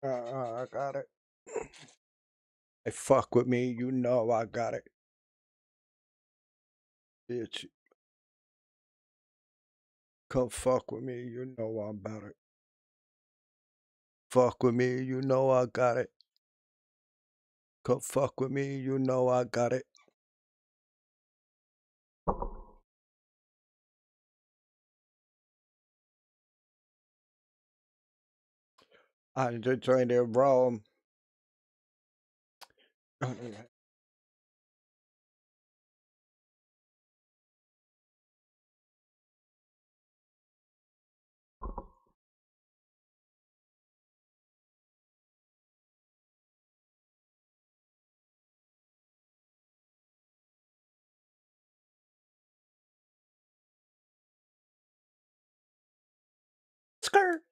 I got it. Hey, fuck with me, you know I got it. Bitch, come fuck with me, you know I'm about it. Fuck with me, you know I got it. Come fuck with me, you know I got it. I just joined in Rome. Skirt.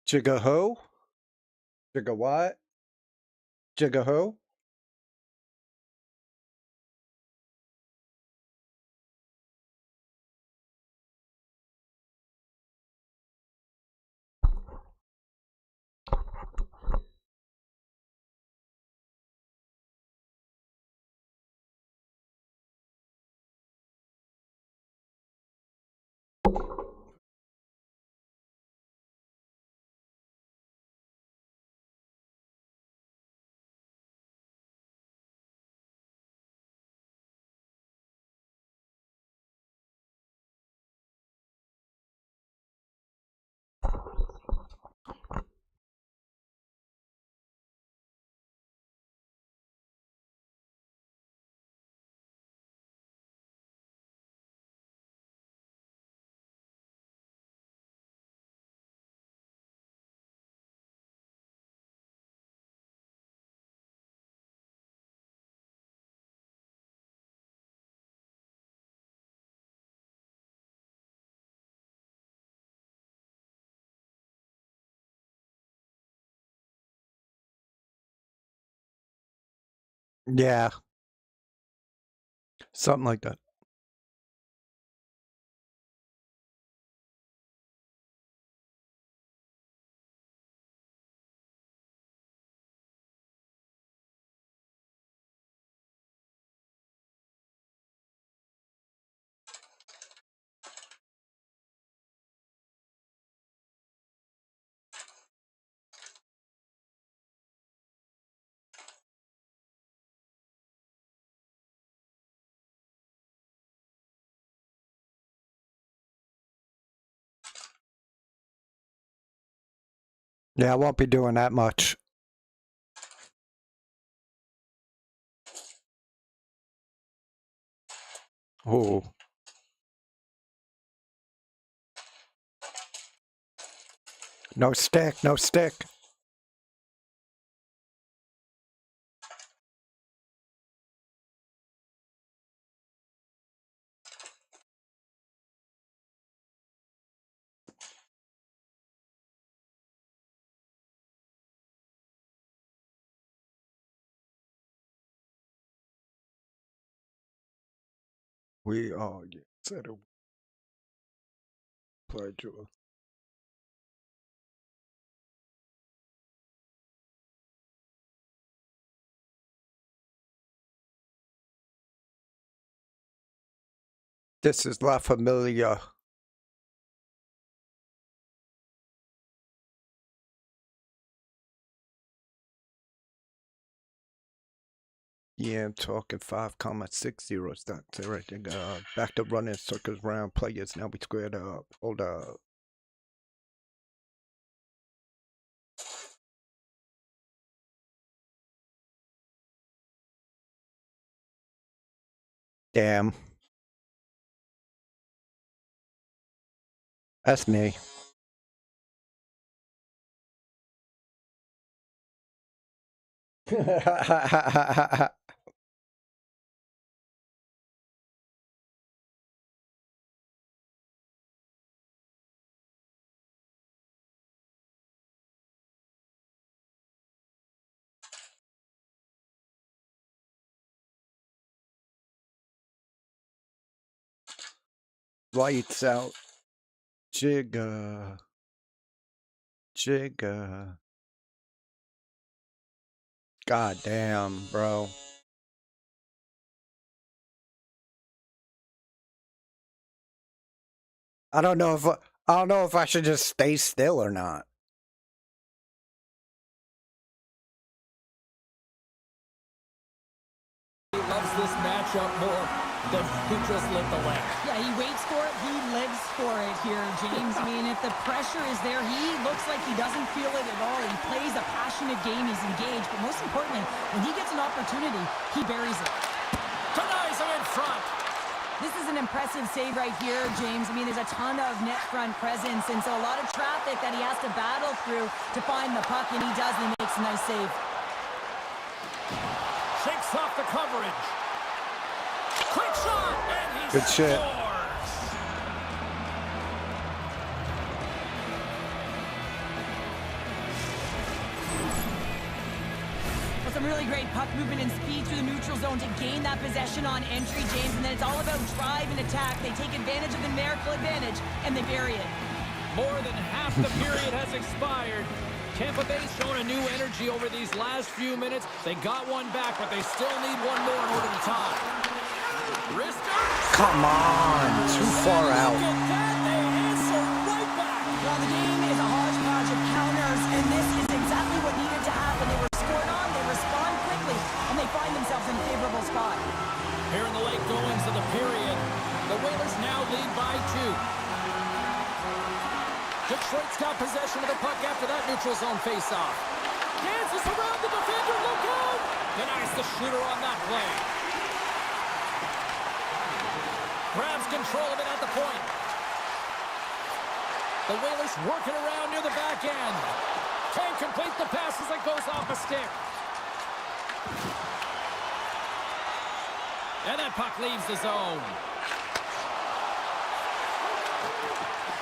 Jigga who? Jigga what? Jigga who? Yeah, something like that. Yeah, I won't be doing that much. Oh, no stick, no stick. We all get said a pleasure. This is La Familia. Yeah, I'm talking 5,60 stocks. Everything. Back to running circles round players. Now we squared up. Hold up. Damn. That's me. Lights out. Jigga. Jigga. God damn, bro. I don't know if I should just stay still or not. He loves this matchup more than he just lit the lamp. Yeah, he waits for it. He lives for it here, James. I mean, if the pressure is there, he looks like he doesn't feel it at all. He plays a passionate game. He's engaged. But most importantly, when he gets an opportunity, he buries it. Denies him in front. This is an impressive save right here, James. I mean, there's a ton of net front presence, and so a lot of traffic that he has to battle through to find the puck, and he does, and he makes a nice save. Shakes off the coverage. Quick shot, and he Good shit. scores. Well, some really great puck movement and speed through the neutral zone to gain that possession on entry, James, and then it's all about drive and attack. They take advantage of the numerical advantage, and they bury it. More than half the period has expired. Tampa Bay's shown a new energy over these last few minutes. They got one back, but they still need one more in order to tie. Wrister. Come on, too far out. Look at that, they answer right back. Well, the game is a hodgepodge of counters, and this is exactly what needed to happen. They were scored on, they respond quickly, and they find themselves in a favorable spot. Here in the late goings of the period, the Whalers now lead by 2. Detroit's got possession of the puck after that neutral zone faceoff. Dances around the defender, look out! Denies the shooter on that play. Grabs control of it at the point. The Whalers working around near the back end. Can't complete the pass as it goes off a stick. And that puck leaves the zone.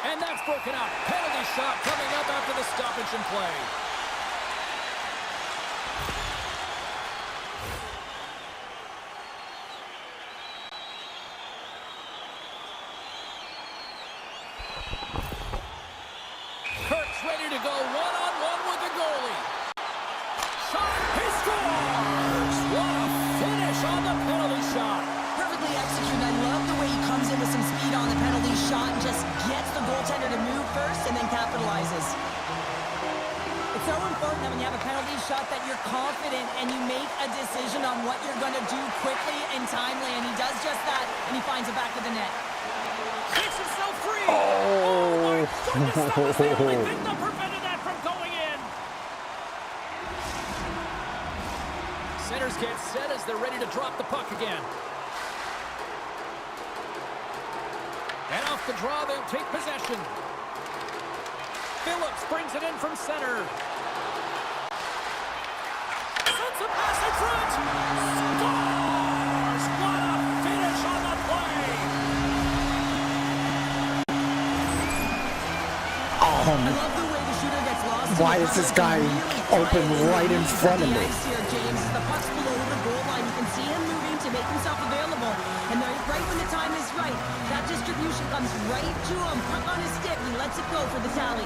And that's broken up. Penalty shot coming up after the stoppage in play. Kirk's ready to go one-on-one with the goalie. Shot, he scores! What a finish on the penalty shot. Perfectly executed. I love the way he comes in with some speed on the penalty shot and just gets the goaltender to move first and then capitalizes. It's so important that when you have a penalty shot that you're confident and you make a decision on what you're going to do quickly and timely, and he does just that, and he finds it back to the net. Takes himself free. Oh, my goodness, that was the only thing that prevented that from going in. Centers get set as they're ready to drop the puck again. And off the draw, they'll take possession. Phillips brings it in from center. Sends a pass in front. Scores! What a finish on the play! I love the way the shooter gets lost. Why is this guy open right in front of me? Here, James, the puck's below the goal line. You can see him moving to make himself available. And right when the time is right, that distribution comes right to him. Puck on his stick. He lets it go for the tally.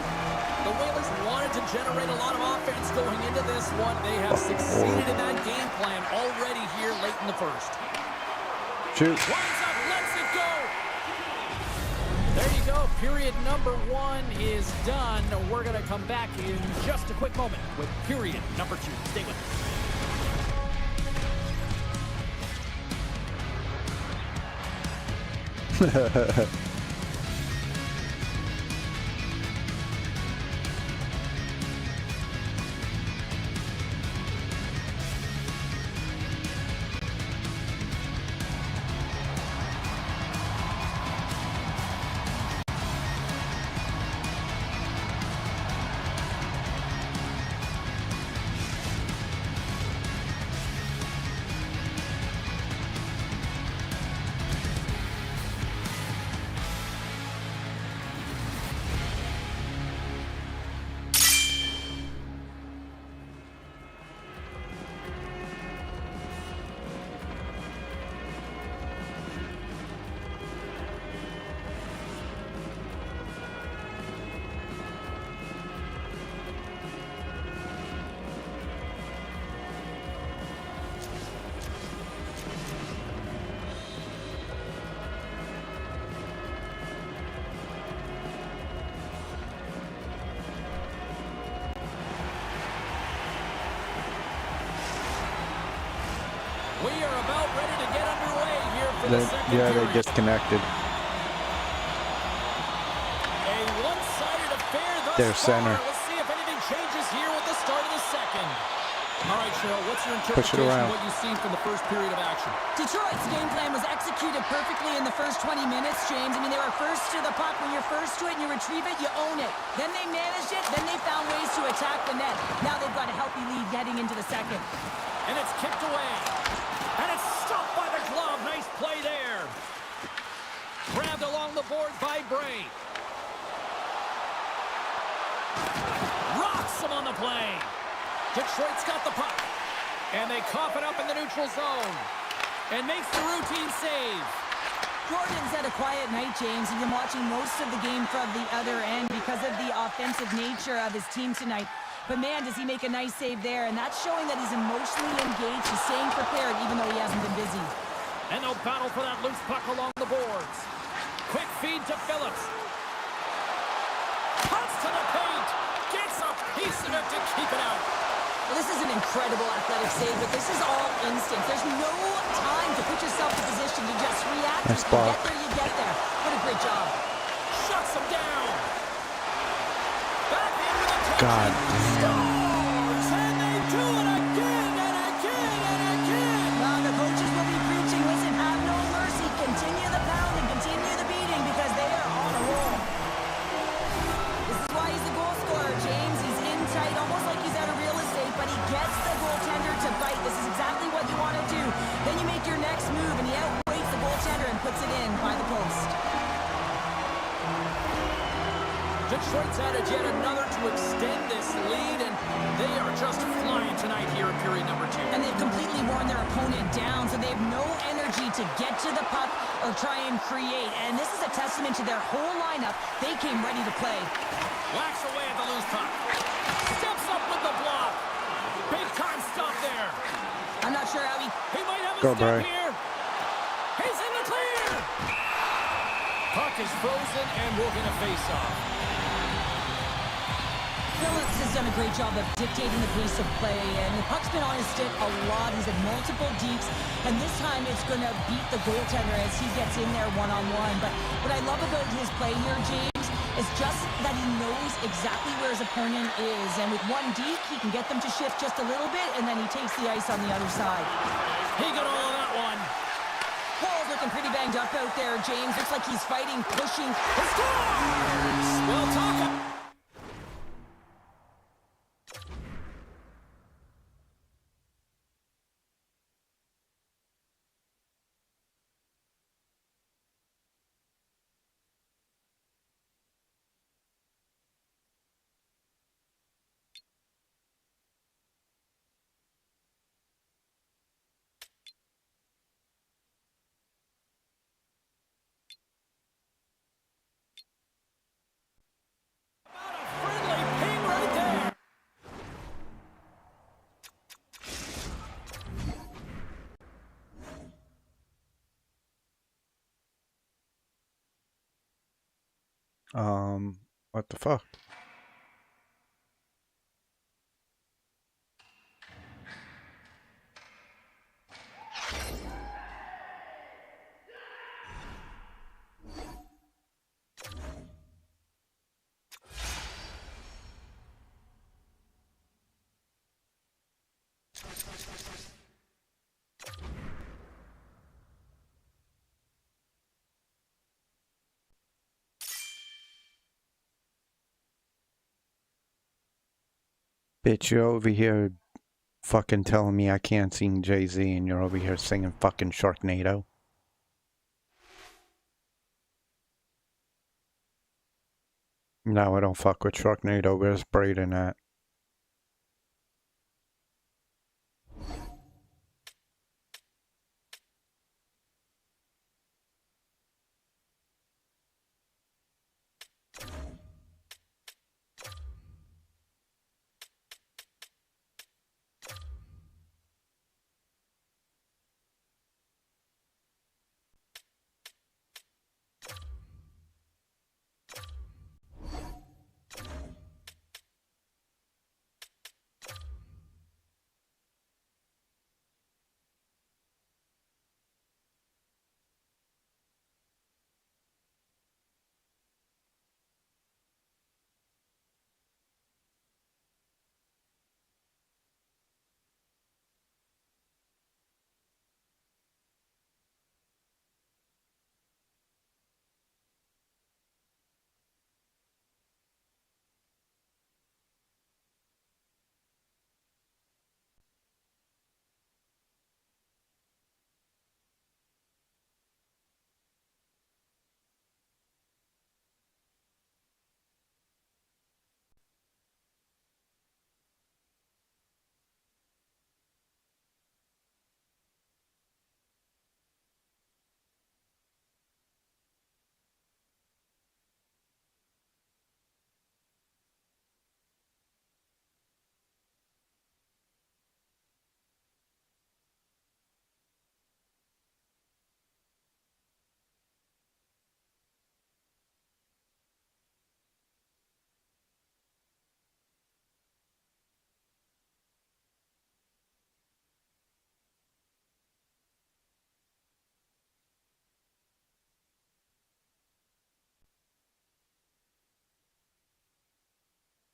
The Whalers wanted to generate a lot of offense going into this one. They have succeeded in that game plan already here late in the first. Shoot. Runs up, lets it go. There you go. Period number 1 is done. We're going to come back in just a quick moment with period number 2. Stay with us. We are about ready to get underway here for the second period. They disconnected. A one-sided affair thus Their far. center. Let's see if anything changes here with the start of the second. All right, Cheryl, what's your Push it interpretation around. of what you've seen from the first period of action? Detroit's game plan was executed perfectly in the first 20 minutes, James. I mean, they were first to the puck. When you're first to it and you retrieve it, you own it. Then they managed it. Then they found ways to attack the net. Now they've got a healthy lead heading into the second. And it's kicked away. And it's stopped by the glove. Nice play there. Grabbed along the board by Bray. Rocks him on the play. Detroit's got the puck. And they cough it up in the neutral zone. And makes the routine save. Jordan's had a quiet night, James. He's been watching most of the game from the other end because of the offensive nature of his team tonight. But man, does he make a nice save there. And that's showing that he's emotionally engaged. He's staying prepared even though he hasn't been busy. And they'll battle for that loose puck along the boards. Quick feed to Phillips. Cuts to the paint. Gets a piece of it to keep it out. Well, this is an incredible athletic save, but this is all instinct. There's no time to put yourself in position to just react. Nice Just block. get there, you get there. What a great job. Shuts him down. Back in with a God Scores! And they do it again and again and again. Well, the coaches will be preaching, listen, have no mercy. Continue the pounding, continue the beating because they are on a roll. This is why he's the goal scorer, James. He's in tight, almost like he's out of real estate, but he gets the goaltender to bite. This is exactly what you want to do. Then you make your next move, and he outweights the goaltender and puts it in by the post. Detroit's added yet another to extend this lead, and they are just flying tonight here in period number 2. And they've completely worn their opponent down, so they have no energy to get to the puck or try and create. And this is a testament to their whole lineup. They came ready to play. Whacks away at the loose puck. Steps up with the block. Big time stop there. I'm not sure how he... He might have a Go, step Bray. here. He's in the clear. Puck is frozen, and we're going to face off. Phillips has done a great job of dictating the pace of play, and the puck's been on his stick a lot. He's had multiple deeps, and this time it's going to beat the goaltender as he gets in there one-on-one. But what I love about his play here, James, is just that he knows exactly where his opponent is, and with one deke, he can get them to shift just a little bit, and then he takes the ice on the other side. He got all of that one. Paul's looking pretty banged up out there, James. Looks like he's fighting, pushing. He scores! Well, talk. What the fuck? Bitch, you're over here fucking telling me I can't sing Jay-Z and you're over here singing fucking Sharknado. No, I don't fuck with Sharknado. Where's Braden at?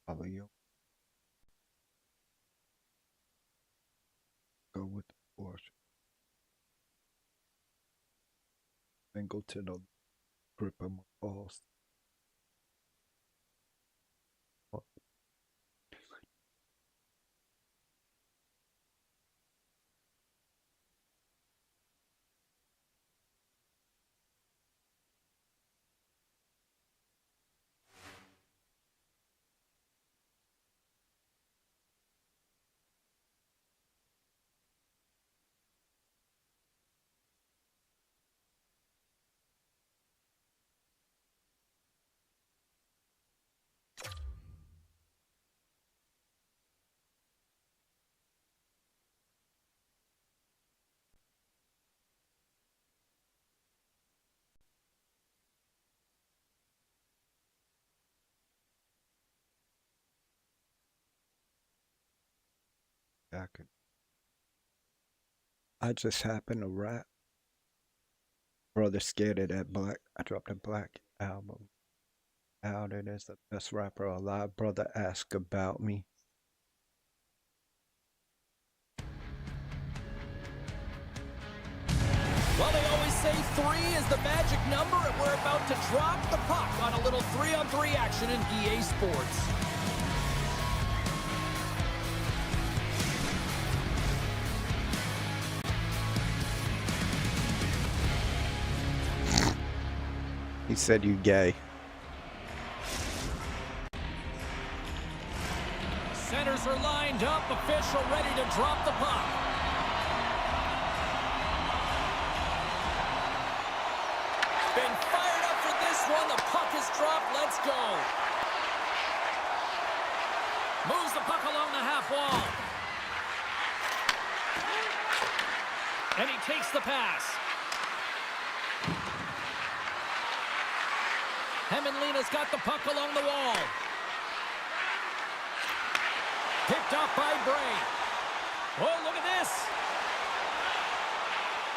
Follow you. Go with the force. Then go to the grip of my balls. Back. I just happened to rap. Brother scared of that black. I dropped a black album. Out it is the best rapper alive. Brother ask about me. Well, they always say 3 is the magic number, and we're about to drop the puck on a little 3-on-3 action in EA Sports. He said you gay. Centers are lined up, official ready to drop the puck. Been fired up for this one. The puck is dropped. Let's go. Moves the puck along the half wall. And he takes the pass. Hemenlina's got the puck along the wall. Picked up by Bray. Oh, look at this.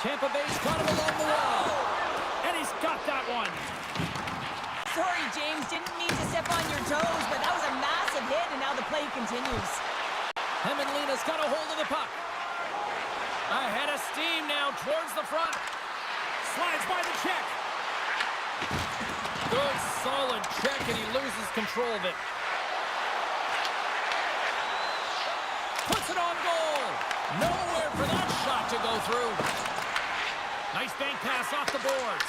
Tampa Bay's got him along the wall. And he's got that one. Sorry, James. Didn't mean to step on your toes, but that was a massive hit, and now the play continues. Hemenlina's got a hold of the puck. Ahead of steam now towards the front. Slides by the check. Good, solid check, and he loses control of it. Puts it on goal. Nowhere for that shot to go through. Nice bank pass off the boards.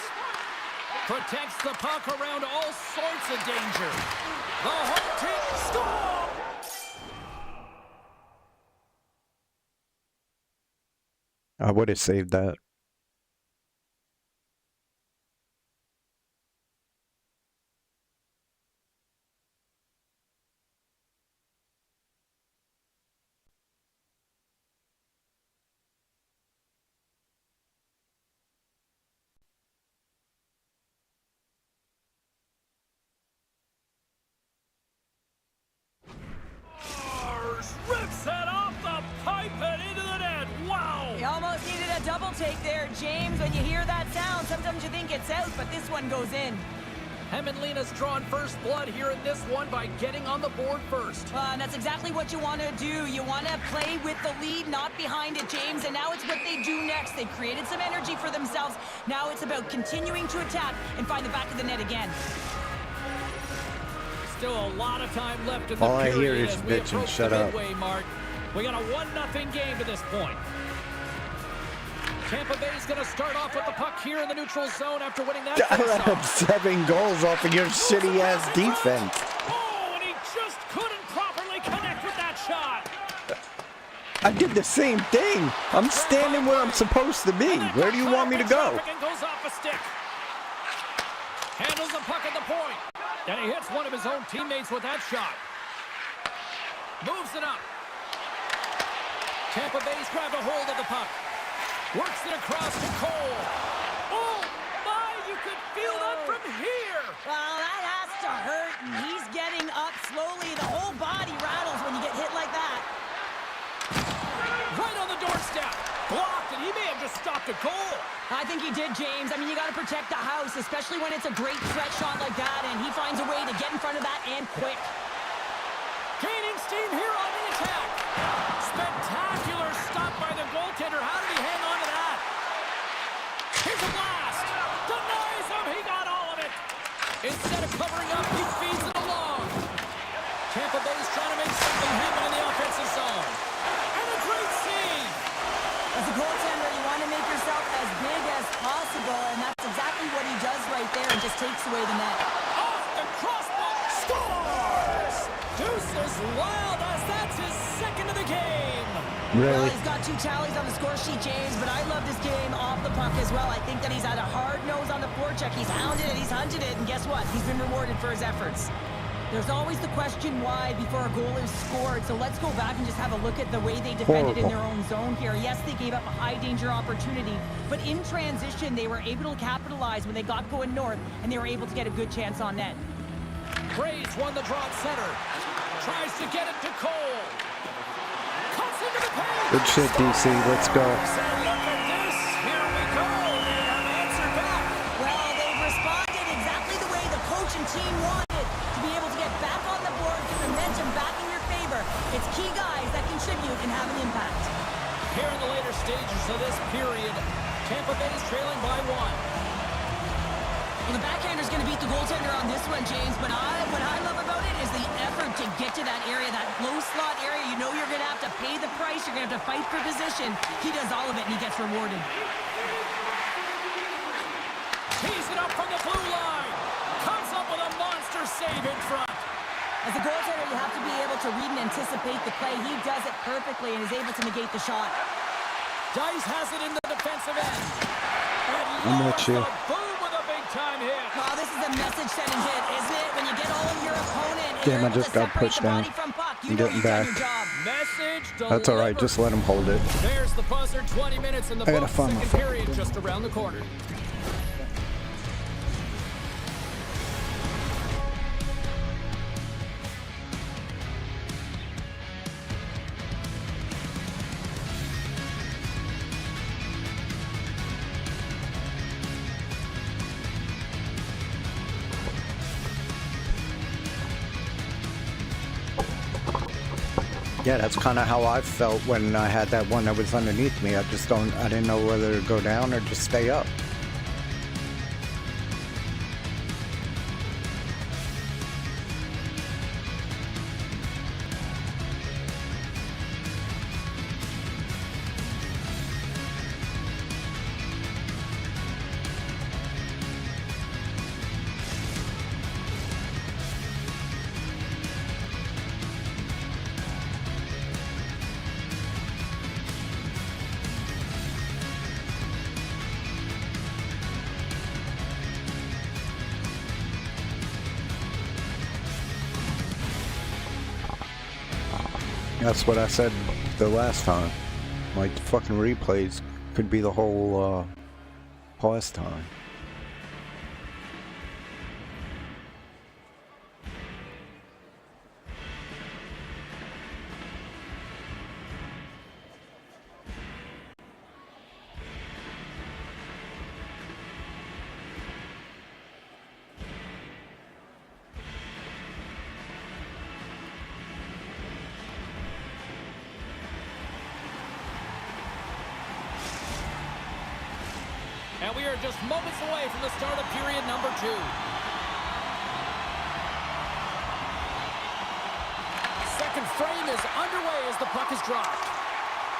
Protects the puck around all sorts of danger. The home team scores! I would have saved that. Rips it off the pipe and into the net. Wow! You almost needed a double take there, James. When you hear that sound, sometimes you think it's out, but this one goes in. Hemenlina's drawn first blood here in this one by getting on the board first. And that's exactly what you want to do. You want to play with the lead, not behind it, James. And now it's what they do next. They've created some energy for themselves. Now it's about continuing to attack and find the back of the net again. Still a lot of time left in the All I period hear is as we bitch and approach shut the up. midway mark. We got a 1-0 game to this point. Tampa Bay's going to start off with the puck here in the neutral zone after winning that I let him faceoff. 7 goals off of your shitty-ass defense. Oh, and he just couldn't properly connect with that shot. I did the same thing. I'm standing where I'm supposed to be. Where do you want me to go? And goes off a stick. Handles the puck at the point. And he hits one of his own teammates with that shot. Moves it up. Tampa Bay's grabbed a hold of the puck. Works it across to Cole. Oh, my, you could feel that from here. Well, that has to hurt, and he's getting up slowly. The whole body rattles when you get hit like that. Right on the doorstep. Blocked, and he may have just stopped a goal. I think he did, James. I mean, you got to protect the house, especially when it's a great threat shot like that, and he finds a way to get in front of that and quick. Gaining steam here on the attack. Spectacular stop by the goaltender. How did he hang on to that? Here's a blast. Denies him. He got all of it. Instead of covering up, he feeds it along. Tampa Bay's trying to make something happen in the offensive zone. And a great save. As a goaltender, you want to make yourself as big as possible, and that's exactly what he does right there and just takes away the net. Off the crossbar. Scores. Deuces wild as that's his second of the game. Well, Really? he's got 2 tallies on the score sheet, James, but I love this game off the puck as well. I think that he's had a hard nose on the forecheck. He's hounded it, he's hunted it, and guess what? He's been rewarded for his efforts. There's always the question why before a goal is scored, so let's go back and just have a look at the way they defended in their own zone here. Yes, they gave up a high-danger opportunity, but in transition, they were able to capitalize when they got going north, and they were able to get a good chance on net. Braves won the draw at center. Tries to get it to Cole. Cuts into the paint. Good shit, DC. Let's go. Say, look at this. Here we go. They have answered back. Well, they've responded exactly the way the coach and team wanted to be able to get back on the board, get momentum back in your favor. It's key guys that contribute and have an impact. Here in the later stages of this period, Tampa Bay's trailing by 1. Well, the backhander's going to beat the goaltender on this one, James, but what I love about it is the effort to get to that area, that low slot area. You know you're going to have to pay the price. You're going to have to fight for position. He does all of it, and he gets rewarded. Tees it up from the blue line. Comes up with a monster save in front. As a goaltender, you have to be able to read and anticipate the play. He does it perfectly and is able to negate the shot. Dice has it in the defensive end. And I'm with you. boom with a big-time hit. Well, this is a message-sending hit, isn't it? When you get all of your opponent and Damn, you're I able just to got separate pushed the down. body from puck, you I'm know getting you've done back. your job. Message delivered. That's alright. Just let him hold it. There's the buzzer. 20 minutes in the I gotta books. find my Second fucking period thing. just around the corner. Yeah, that's kind of how I felt when I had that one that was underneath me. I didn't know whether to go down or just stay up. That's what I said the last time. Like, the fucking replays could be the whole pause time. And we are just moments away from the start of period number 2. Second frame is underway as the puck is dropped.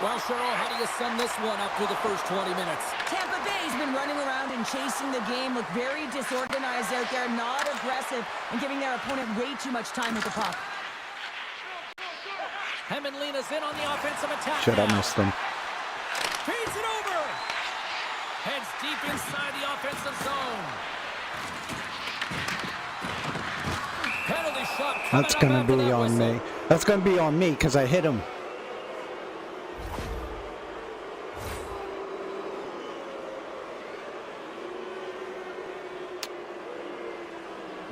Well, Cheryl, how do you sum this one up through the first 20 minutes? Tampa Bay's been running around and chasing the game, look very disorganized out there, not aggressive, and giving their opponent way too much time with the puck. Hemenlina's in on the offensive attack. Shit, I now. missed him. Feeds it over. Heads deep inside the offensive zone. Penalty shot. That's gonna be on me. That's gonna be on me because I hit him.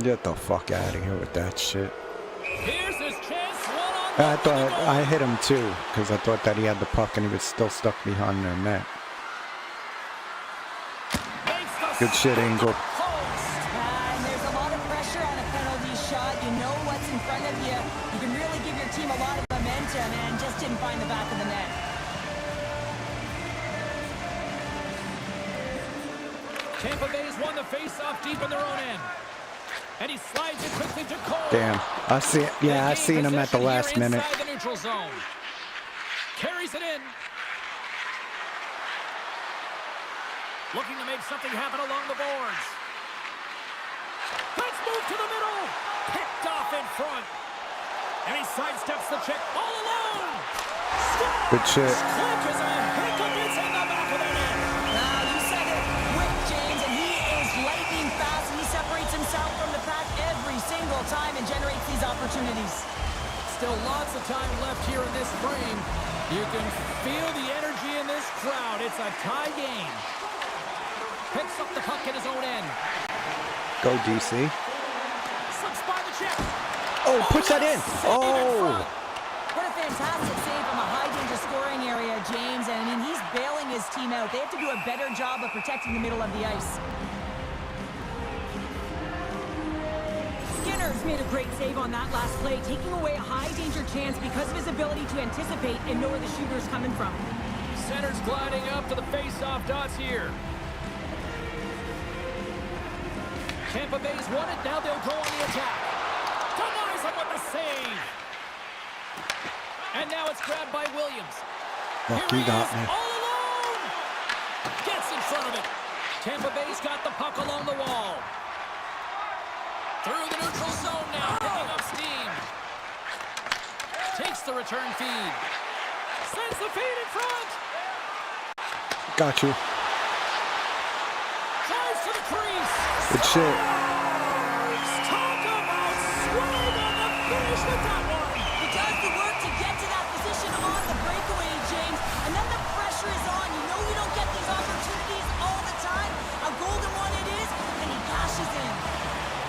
Get the fuck out of here with that shit. Here's his chance. I thought I hit him too because I thought that he had the puck and he was still stuck behind the net. Good shit, Angel. And there's a lot of pressure on a penalty shot. You know what's in front of you. You can really give your team a lot of momentum, and just didn't find the back of the net. Tampa Bay's won the face-off deep in their own end. And he slides it quickly to Cole. Damn. I seen him at the last minute. Inside the neutral zone. Carries it in. Looking to make something happen along the boards. Let's move to the middle. Picked off in front. And he sidesteps the check all alone. Scores! Good shit. Quick as a hiccup. It's in the back of the net. Now, you said it. Quick, James, and he is lightning fast, and he separates himself from the pack every single time and generates these opportunities. Still lots of time left here in this frame. You can feel the energy in this crowd. It's a tie game. Picks up the puck at his own end. Go, DC. Slips by the check. Oh, push that in. Oh. What a fantastic save from a high-danger scoring area, James. And, I mean, he's bailing his team out. They have to do a better job of protecting the middle of the ice. Skinner's made a great save on that last play, taking away a high-danger chance because of his ability to anticipate and know where the shooter's coming from. Center's gliding up to the face-off dots here. Tampa Bay's won it. Now they'll go on the attack. Denies him with the save. And now it's grabbed by Williams. Fuck, Here he got me. all alone. Gets in front of it. Tampa Bay's got the puck along the wall. Through the neutral zone now, picking up steam. Takes the return feed. Sends the feed in front. Got you. Drives to the crease. Good shit. Talk about swing on the finish with that one. He does the work to get to that position on the breakaway, James. And then the pressure is on. You know you don't get these opportunities all the time. A golden one it is, and he cashes in.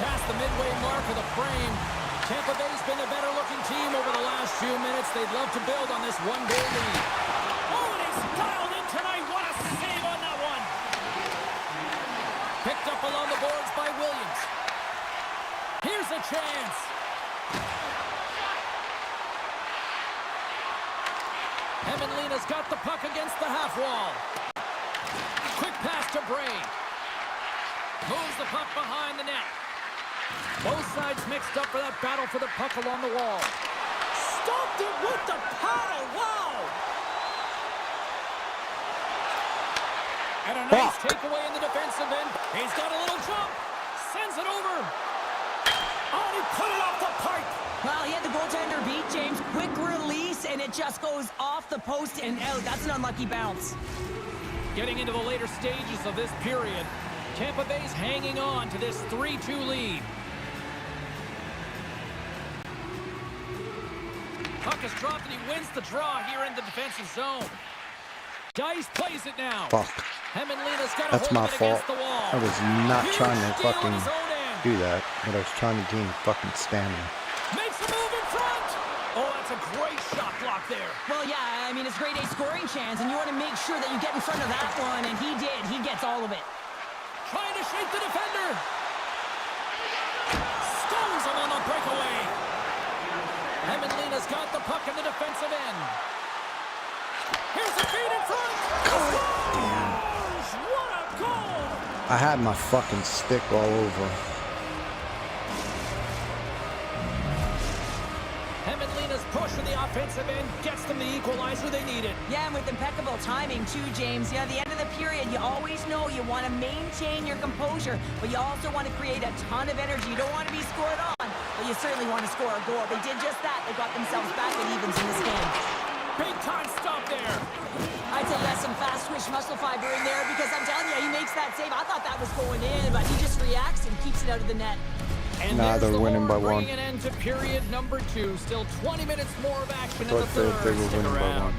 Past the midway mark of the frame. Tampa Bay's been the better-looking team over the last few minutes. They'd love to build on this one-goal lead. Oh, and he's dialed in tonight. What a save on that one. Picked up along the boards by Williams. Here's a chance. Hemenlina's got the puck against the half wall. Quick pass to Bray. Moves the puck behind the net. Both sides mixed up for that battle for the puck along the wall. Stopped it with the paddle. Wow! And a nice takeaway in the defensive end. He's got a little jump. Sends it over. Oh, he put it off the pipe. Well, he had the goaltender beat, James. Quick release, and it just goes off the post and out. That's an unlucky bounce. Getting into the later stages of this period, Tampa Bay's hanging on to this 3-2 lead. Puck is dropped, and he wins the draw here in the defensive zone. Dice plays it now. Fuck. Hemenlina's got That's my fault. the wall. I was not trying to fucking do do that, but I was trying to gain fucking stamina. Makes a move in front. Oh, that's a great shot block there. Well, yeah, I mean, it's grade A scoring chance, and you want to make sure that you get in front of that one, and he did. He gets all of it. Trying to shake the defender. Stones him on the breakaway. Hemenlina's got the puck in the defensive end. Here's the feed in front. Scores! What a goal! I had my fucking stick all over. Hemenlina's push in the offensive end gets them the equalizer they needed. Yeah, and with impeccable timing, too, James. You know, at the end of the period, you always know you want to maintain your composure, but you also want to create a ton of energy. You don't want to be scored on, but you certainly want to score a goal. They did just that. They got themselves back at evens in this game. Big time stop there. I'd say yes, some fast twitch muscle fiber in there, because I'm telling you, he makes that save. I thought that was going in, but he just reacts and keeps it out of the net. And nah, they're winning by one. Bringing an end to period number 2. Still 20 minutes more of action in the They third. were winning by one.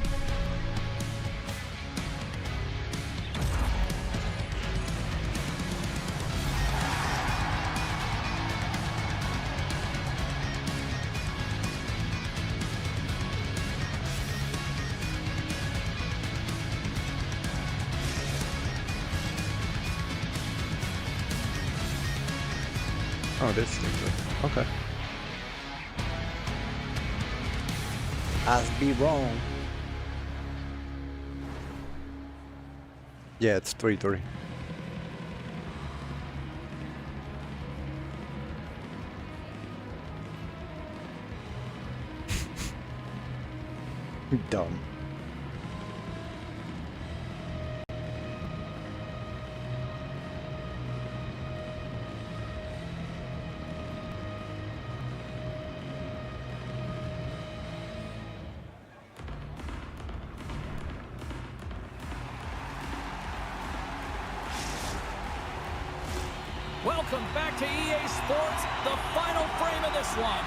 Oh, this thing. Okay. I'd be wrong. Yeah, it's 3-3. Dumb. Welcome back to EA Sports, the final frame of this one.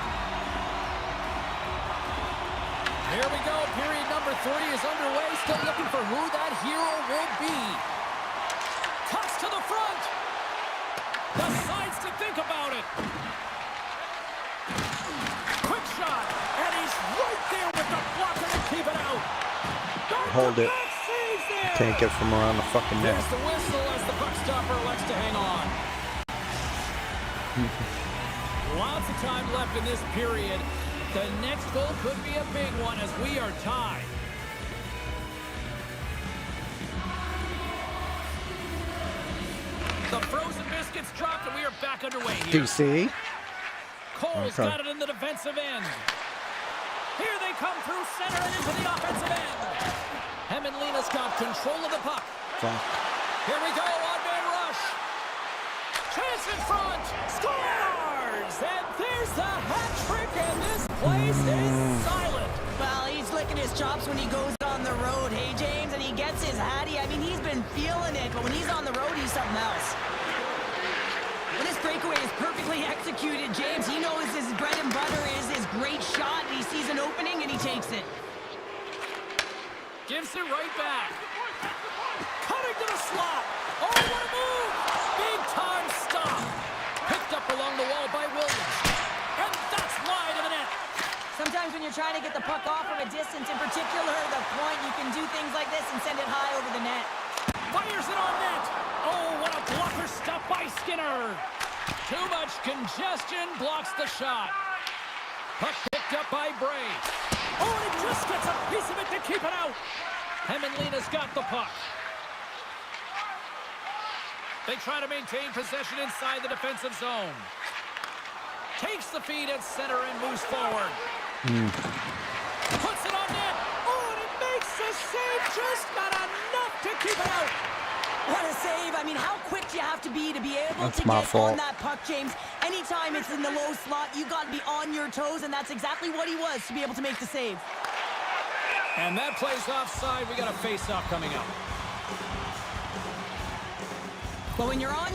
Here we go, period number 3 is underway, still looking for who that hero will be. Cuts to the front. Decides to think about it. Quick shot, and he's right there with the blocker to keep it out. Hold it. Can't get from around the fucking net. There's the whistle as the puck stopper elects to hang on. Lots of time left in this period. The next goal could be a big one as we are tied. The frozen biscuits dropped and we are back underway here. DC. Cole's got it in the defensive end. Here they come through center and into the offensive end. Hemenlina's got control of the puck. Here we go, on-man rush. Chance in front. Scores! And there's the hat trick, and this place is silent. Well, he's licking his chops when he goes on the road, hey, James, and he gets his hattie. I mean, he's been feeling it, but when he's on the road, he's something else. When this breakaway is perfectly executed, James, he knows his bread and butter is his great shot. He sees an opening, and he takes it. Gives it right back. Cutting to the slot. Oh, what a move! Big time stop. Picked up along the wall by Williams. And that's wide of the net. Sometimes when you're trying to get the puck off from a distance, in particular the point, you can do things like this and send it high over the net. Fires it on net. Oh, what a blocker stop by Skinner. Too much congestion blocks the shot. Puck picked Scooped up by Bray. Oh, and he just gets a piece of it to keep it out. Hemenlina's got the puck. They try to maintain possession inside the defensive zone. Takes the feed at center and moves forward. Puts it on net. Oh, and he makes the save. Just not enough to keep it out. What a save. I mean, how quick do you have to be able That's to my get fault. on that puck, James? Anytime it's in the low slot, you got to be on your toes, and that's exactly what he was to be able to make the save. And that plays offside. We got a face-off coming up. But when you're on,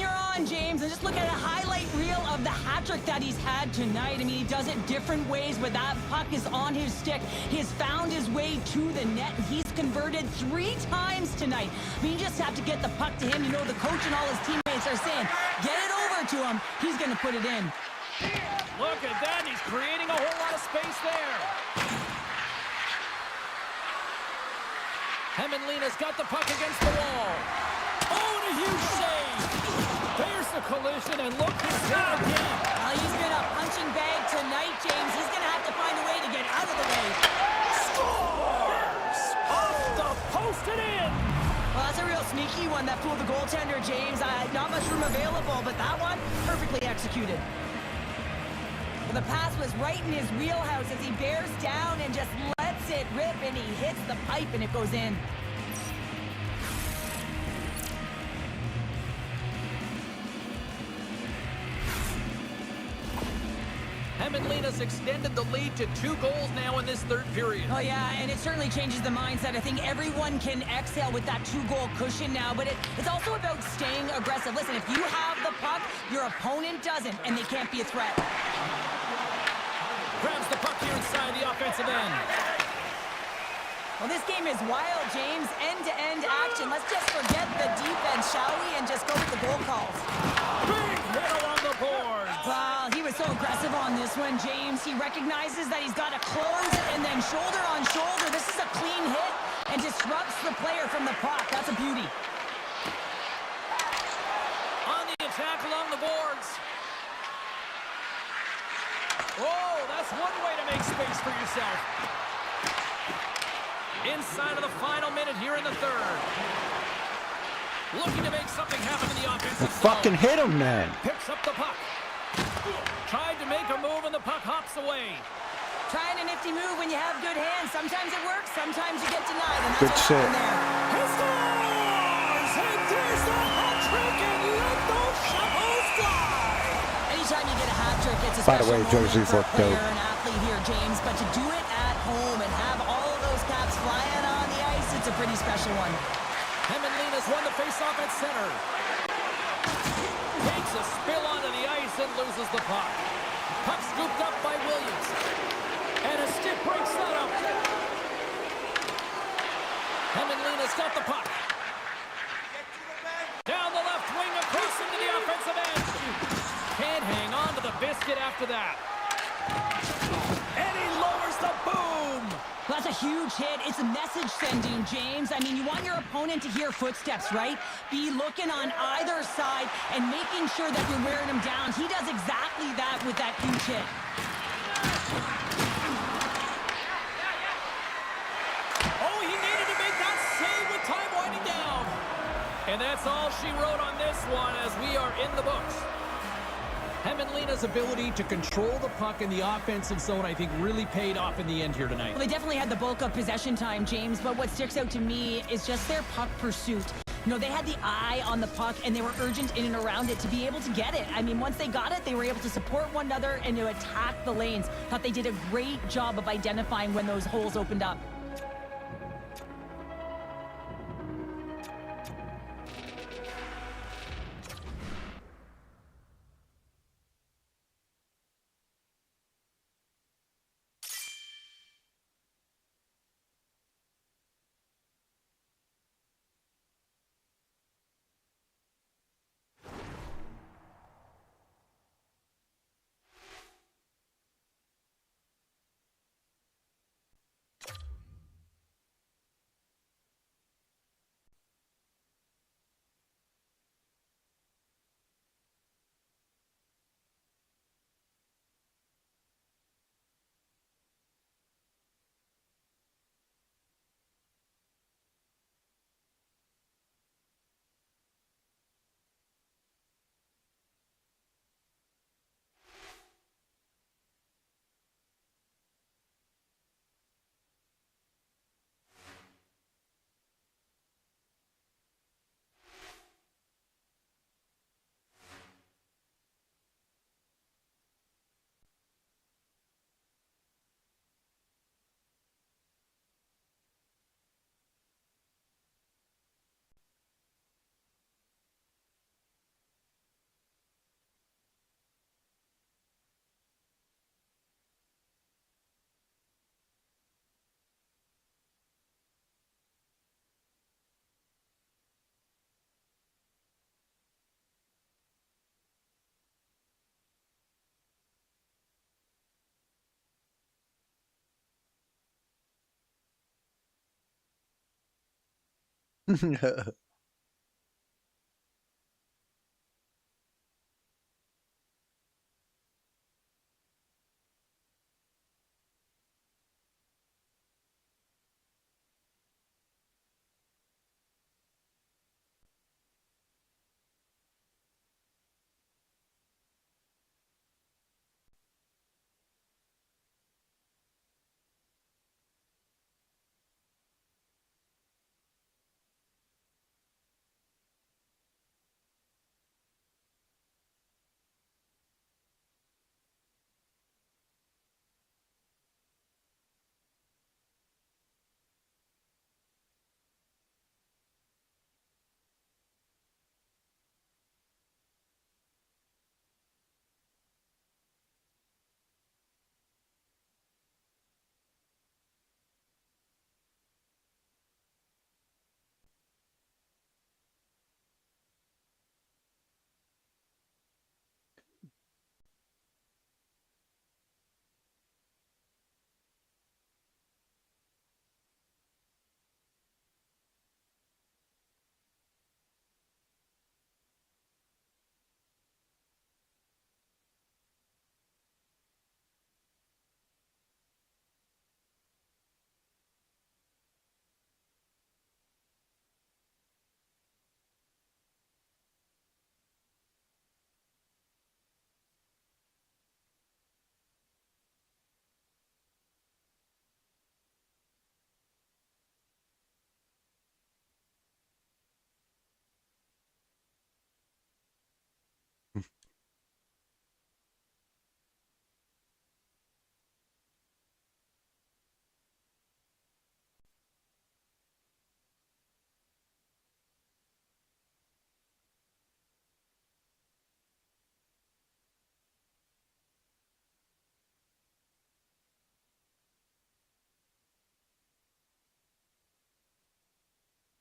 James, and just look at a highlight reel of the hat-trick that he's had tonight. I mean, he does it different ways, but that puck is on his stick. He has found his way to the net, and he's converted 3 times tonight. I mean, you just have to get the puck to him. You know, the coach and all his teammates are saying, get it over to him. He's going to put it in. Look at that. He's creating a whole lot of space there. Hemenlina's got the puck against the wall. Oh, and a huge save. There's the collision, and look, he's got it again. Well, he's been a punching bag tonight, James. He's going to have to find a way to get out of the way. Scores! Off the post and in. Well, that's a real sneaky one that fooled the goaltender, James. Not much room available, but that one, perfectly executed. Well, the pass was right in his wheelhouse as he bears down and just lets it rip, and he hits the pipe, and it goes in. Hemenlina's extended the lead to 2 goals now in this third period. Oh, yeah, and it certainly changes the mindset. I think everyone can exhale with that 2-goal cushion now, but it's also about staying aggressive. Listen, if you have the puck, your opponent doesn't, and they can't be a threat. Grabs the puck here inside the offensive end. Well, this game is wild, James. End-to-end action. Let's just forget the defense, shall we, and just go with the goal calls. Big hit along the boards. Wow, he was so aggressive on this one, James. He recognizes that he's got to close it, and then shoulder on shoulder. This is a clean hit and disrupts the player from the puck. That's a beauty. On the attack along the boards. Oh, that's one way to make space for yourself. Inside of the final minute here in the third. Looking to make something happen in the offensive zone. Fucking hit him, man. Picks up the puck. Tried to make a move and the puck hops away. Trying a nifty move when you have good hands. Sometimes it works, sometimes you get denied, and that's Good what shit. happened there. He scores! And there's the hat trick, and let those shovels fly! Anytime you get a hat trick, it's a By the special way, moment jerseys for a look player dope. and athlete here, James. But to do it at home and have all of those caps flying on the ice, it's a pretty special one. Hemenlina's won the faceoff at center. Takes a spill onto the ice and loses the puck. Puck scooped up by Williams. And a stick breaks that up. Hemenlina's got the puck. Down the left wing, across into the offensive end. Can't hang on to the biscuit after that. And he lowers the boom. Well, that's a huge hit. It's a message sending, James. I mean, you want your opponent to hear footsteps, right? Be looking on either side and making sure that you're wearing him down. He does exactly that with that huge hit. Oh, he needed to make that save with time winding down. And that's all she wrote on this one as we are in the books. Hemenlina's ability to control the puck in the offensive zone, I think, really paid off in the end here tonight. Well, they definitely had the bulk of possession time, James, but what sticks out to me is just their puck pursuit. You know, they had the eye on the puck, and they were urgent in and around it to be able to get it. I mean, once they got it, they were able to support one another and to attack the lanes. Thought they did a great job of identifying when those holes opened up.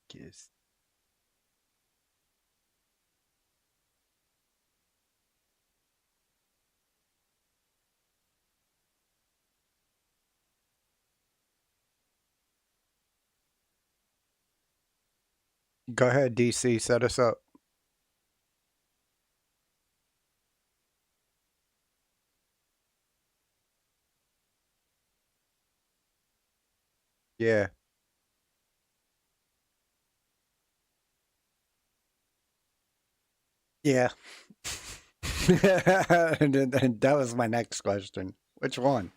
Kiss. Go ahead, DC. Set us up. Yeah. Yeah. That was my next question. Which one?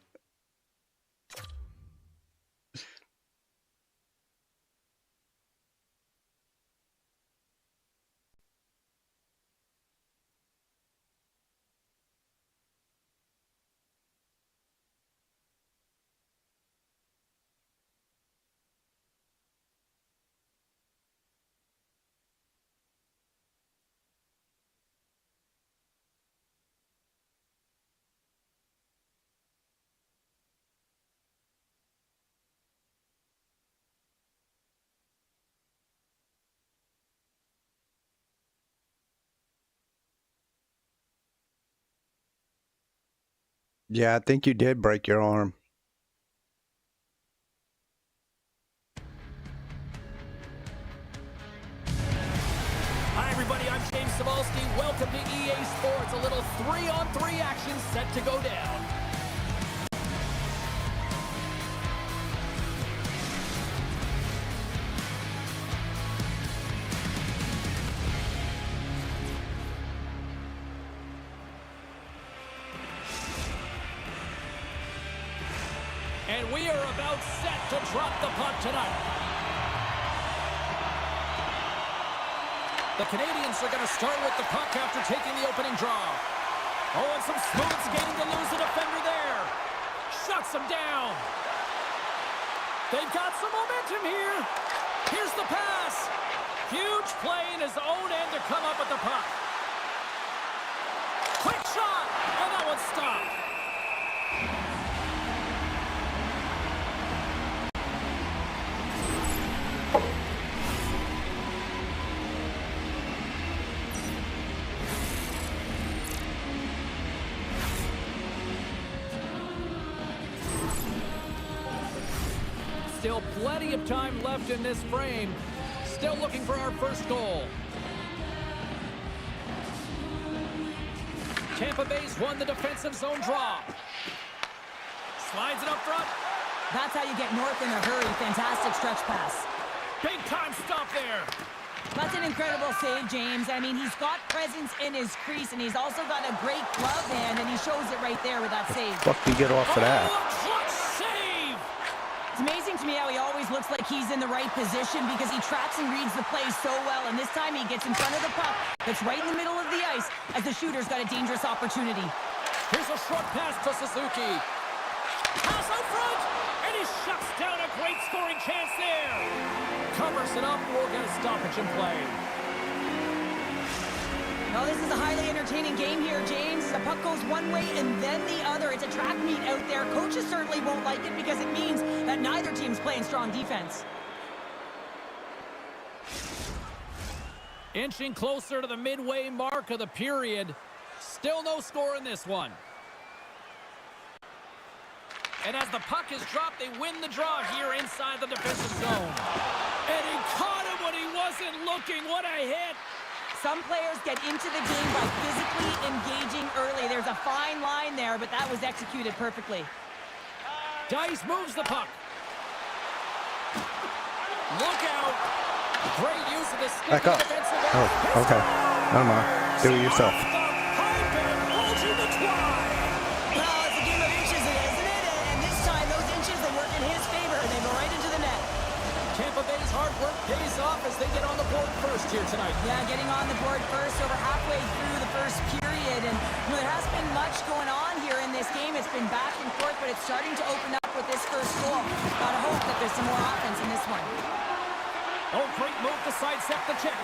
Yeah, I think you did break your arm. Hi, everybody. I'm James Cebulski. Welcome to EA Sports. A little 3-on-3 action set to go down. And we are about set to drop the puck tonight. The Canadians are going to start with the puck after taking the opening draw. Oh, and some smooth skating to lose the defender there. Shuts him down. They've got some momentum here. Here's the pass. Huge play in his own end to come up with the puck. Quick shot. And that one's stopped. Still plenty of time left in this frame. Still looking for our first goal. Tampa Bay's won the defensive zone draw. Slides it up front. That's how you get north in a hurry. Fantastic stretch pass. Big time stop there. That's an incredible save, James. I mean, he's got presence in his crease, and he's also got a great glove hand, and he shows it right there with that save. Fuck do you get off for that? Clutch save. It's amazing to me how he always looks like he's in the right position because he tracks and reads the play so well, and this time he gets in front of the puck that's right in the middle of the ice as the shooter's got a dangerous opportunity. Here's a short pass to Suzuki. Pass out front, and he shuts down a great scoring chance there. Covers it up, we'll get a stoppage in play. Now this is a highly entertaining game here, James. The puck goes one way and then the other. It's a track meet out there. Coaches certainly won't like it because it means that neither team's playing strong defense. Inching closer to the midway mark of the period. Still no score in this one. And as the puck is dropped, they win the draw here inside the defensive zone. And he caught him when he wasn't looking. What a hit. Some players get into the game by physically engaging early. There's a fine line there, but that was executed perfectly. Dice moves the puck. Look out. Great use of the stick. Back up. Oh, okay. Never mind. Do it yourself. Tampa Bay's hard work pays off as they get on the board first here tonight. Yeah, getting on the board first over halfway through the first period. And there hasn't been much going on here in this game. It's been back and forth, but it's starting to open up with this first goal. Gotta hope that there's some more offense in this one. Oh, great move to sidestep the check.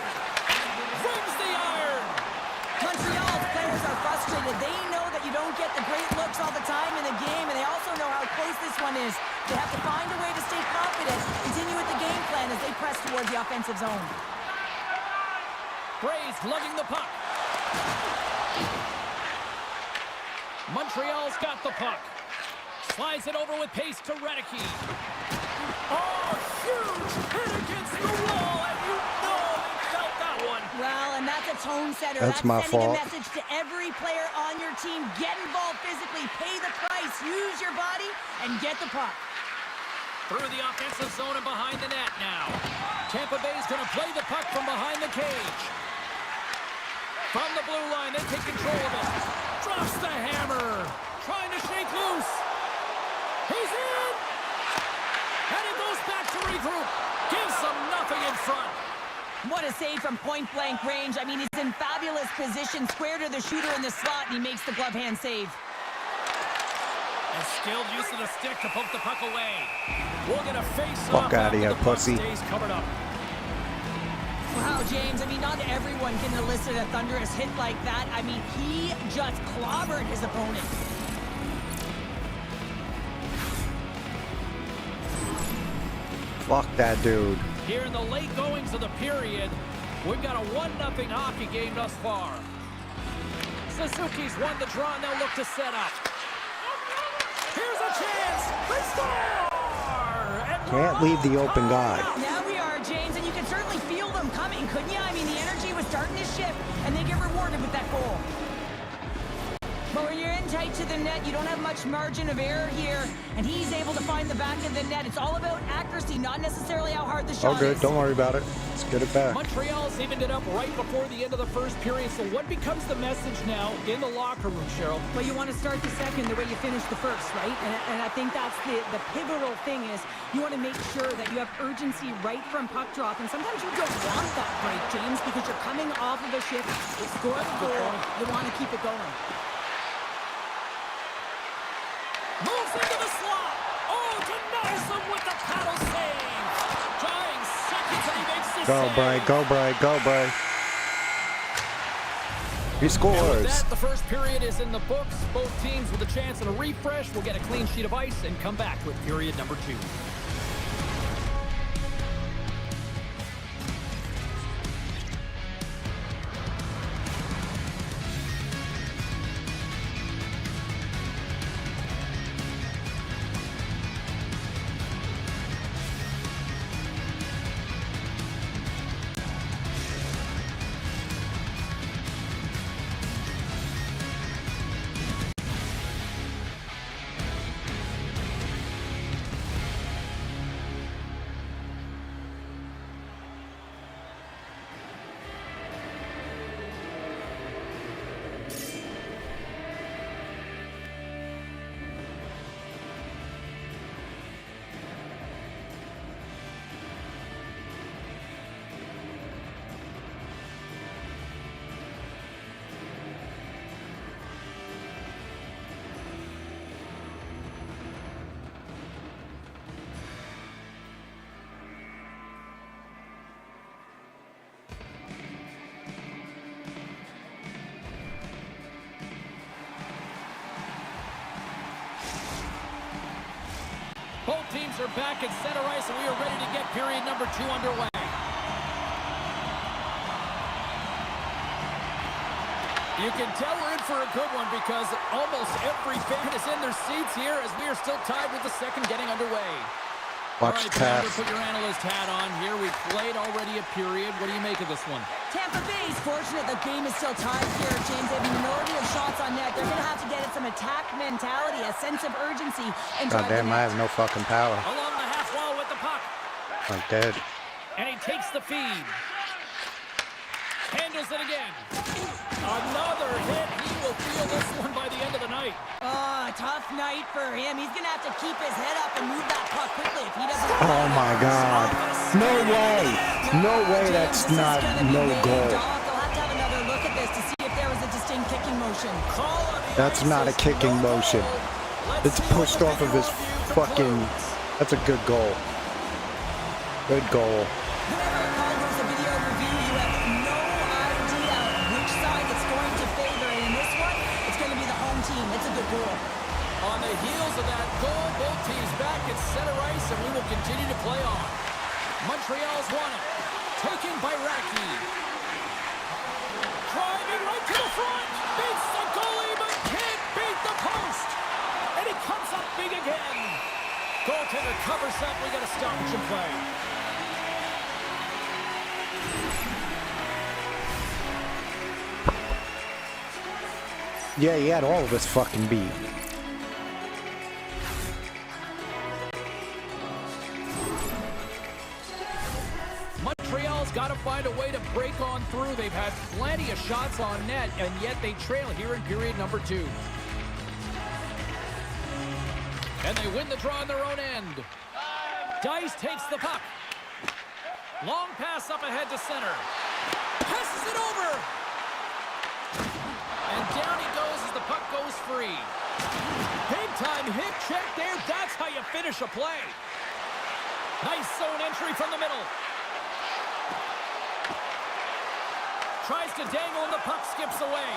Rings the iron. Montreal's players are frustrated. They know that you don't get the great looks all the time in the game, and they also know how close this one is. They have to find a way to stay confident, continue with the game plan as they press towards the offensive zone. Braves lugging the puck. Montreal's got the puck. Slides it over with pace to Radicki. Oh, huge hit against the wall, and you know they felt that one. Well, and that's a tone setter. That's my sending fault. a message to every player on your team. Get involved physically, pay the price, use your body, and get the puck. Through the offensive zone and behind the net now. Tampa Bay's going to play the puck from behind the cage. From the blue line, they take control of it. Drops the hammer. Trying to shake loose. He's in. And it goes back to regroup. Gives them nothing in front. What a save from point-blank range. I mean, he's in fabulous position, square to the shooter in the slot, and he makes the glove hand save. A skilled use of the stick to poke the puck away. We'll get a face-off. Fuck out of here, pussy. Stays covered up. Wow, James, I mean, not everyone can elicit a thunderous hit like that. I mean, he just clobbered his opponent. Fuck that dude. Here in the late goings of the period, we've got a 1-0 hockey game thus far. Suzuki's won the draw, and they'll look to set up. Here's a chance. They score! And Can't leave the open guy. Now we are, James, and you can certainly feel them coming, couldn't you? I mean, the energy was starting to shift, and they get rewarded with that goal. But when you're in tight to the net, you don't have much margin of error here, and he's able to find the back of the net. It's all about accuracy, not necessarily how hard the shot Oh, good. is. Don't worry about it. Let's get it back. Montreal's evened it up right before the end of the first period. So what becomes the message now in the locker room, Cheryl? Well, you want to start the second the way you finished the first, right? And I think that's the pivotal thing is you want to make sure that you have urgency right from puck drop. And sometimes you don't want that break, James, because you're coming off of a shift. You score the goal. You want to keep it going. Moves into the slot. Oh, denies him with the paddle save. Trying seconds and he makes the Go, save. Bray. Go, Bray. Go, Bray. He And with scores. that, the first period is in the books. Both teams with a chance at a refresh will get a clean sheet of ice and come back with period number 2. Caps are back at center ice, and we are ready to get period number 2 underway. You can tell we're in for a good one because almost every fan is in their seats here as we are still tied with the second getting underway. Watch All right, pass. Bamber, put your analyst hat on here. We've played already a period. What do you make of this one? Tampa Bay is fortunate the game is still tied here, James. They have a minority of shots on net. They're going to have to get at some attack mentality, a sense of urgency. And God damn, I have no fucking power. Along the half wall with the puck. I'm dead. And he takes the feed. Handles it again. Another hit. He will feel this one by the end of the night. Oh, tough night for him. He's going to have to keep his head up and move that puck quickly if he doesn't. Oh my God. No way. No way that's not no goal. They'll have to have another look at this to see if there was a distinct kicking motion. That's not a kicking motion. It's pushed off of his fucking... That's a good goal. Good goal. Whenever a call goes to video review, you have no idea which side it's going to favor. And in this one, it's going to be the home team. It's a good goal. On the heels of that goal, both teams back at center ice, and we will continue to play on. Montreal's won it. Taken by Racky. Driving right to the front. Beats the goalie, but can't beat the post. And he comes up big again. Goaltender covers up. We got a stoppage in play. Yeah, he had all of us fucking beat. Montreal's got to find a way to break on through. They've had plenty of shots on net, and yet they trail here in period number 2. And they win the draw on their own end. Dice takes the puck. Long pass up ahead to center. Passes it over. And down he goes as the puck goes free. Big time hit check there. That's how you finish a play. Nice zone entry from the middle. Tries to dangle and the puck skips away.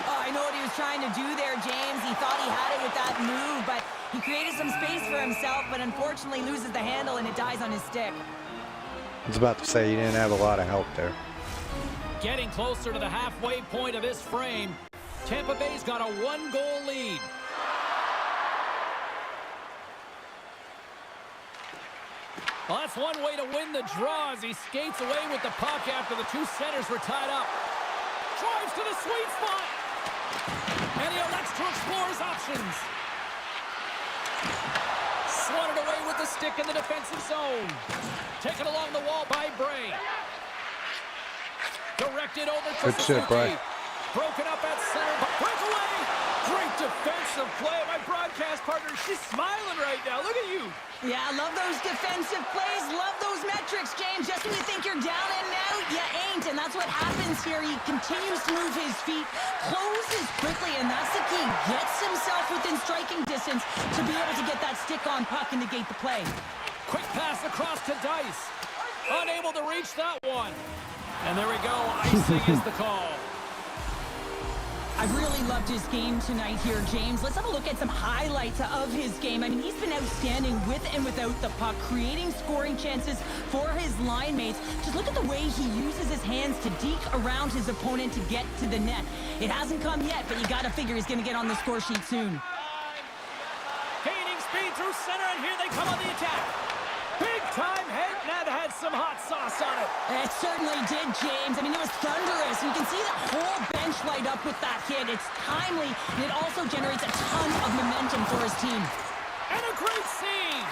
Oh, I know what he was trying to do there, James. He thought he had it with that move, but he created some space for himself, but unfortunately loses the handle and it dies on his stick. I was about to say he didn't have a lot of help there. Getting closer to the halfway point of this frame. Tampa Bay's got a 1-goal lead. Well, that's one way to win the draw as he skates away with the puck after the 2 centers were tied up. Drives to the sweet spot. And he elects to explore his options. Swatted away with the stick in the defensive zone. Taken along the wall by Bray. Directed over to Good shit, Bray. Broken up at center, but breakaway. Great defensive play. My broadcast partner, she's smiling right now. Look at you. Yeah, I love those defensive plays. Love those metrics, James. Just when you think you're down and out, you ain't. And that's what happens here. He continues to move his feet, closes quickly, and that's the key. Gets himself within striking distance to be able to get that stick on puck and negate the play. Quick pass across to Dice. Unable to reach that one. And there we go. Icing is the call. I've really loved his game tonight here, James. Let's have a look at some highlights of his game. I mean, he's been outstanding with and without the puck, creating scoring chances for his line mates. Just look at the way he uses his hands to deke around his opponent to get to the net. It hasn't come yet, but you got to figure he's going to get on the score sheet soon. Gaining speed through center, and here they come on the attack. Big time hit, and that had some hot sauce on it. It certainly did, James. I mean, it was thunderous. You can see the whole bench light up with that hit. It's timely, and it also generates a ton of momentum for his team. And a great save.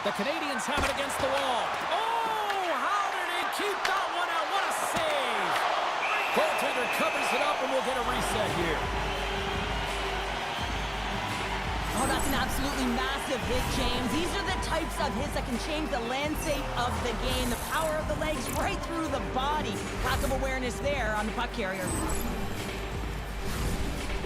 The Canadians have it against the wall. Oh, how did he keep that one out? What a save. Goaltender covers it up, and we'll get a reset here. Oh, that's an absolutely massive hit, James. These are the types of hits that can change the landscape of the game. The power of the legs right through the body. Lack of awareness there on the puck carrier.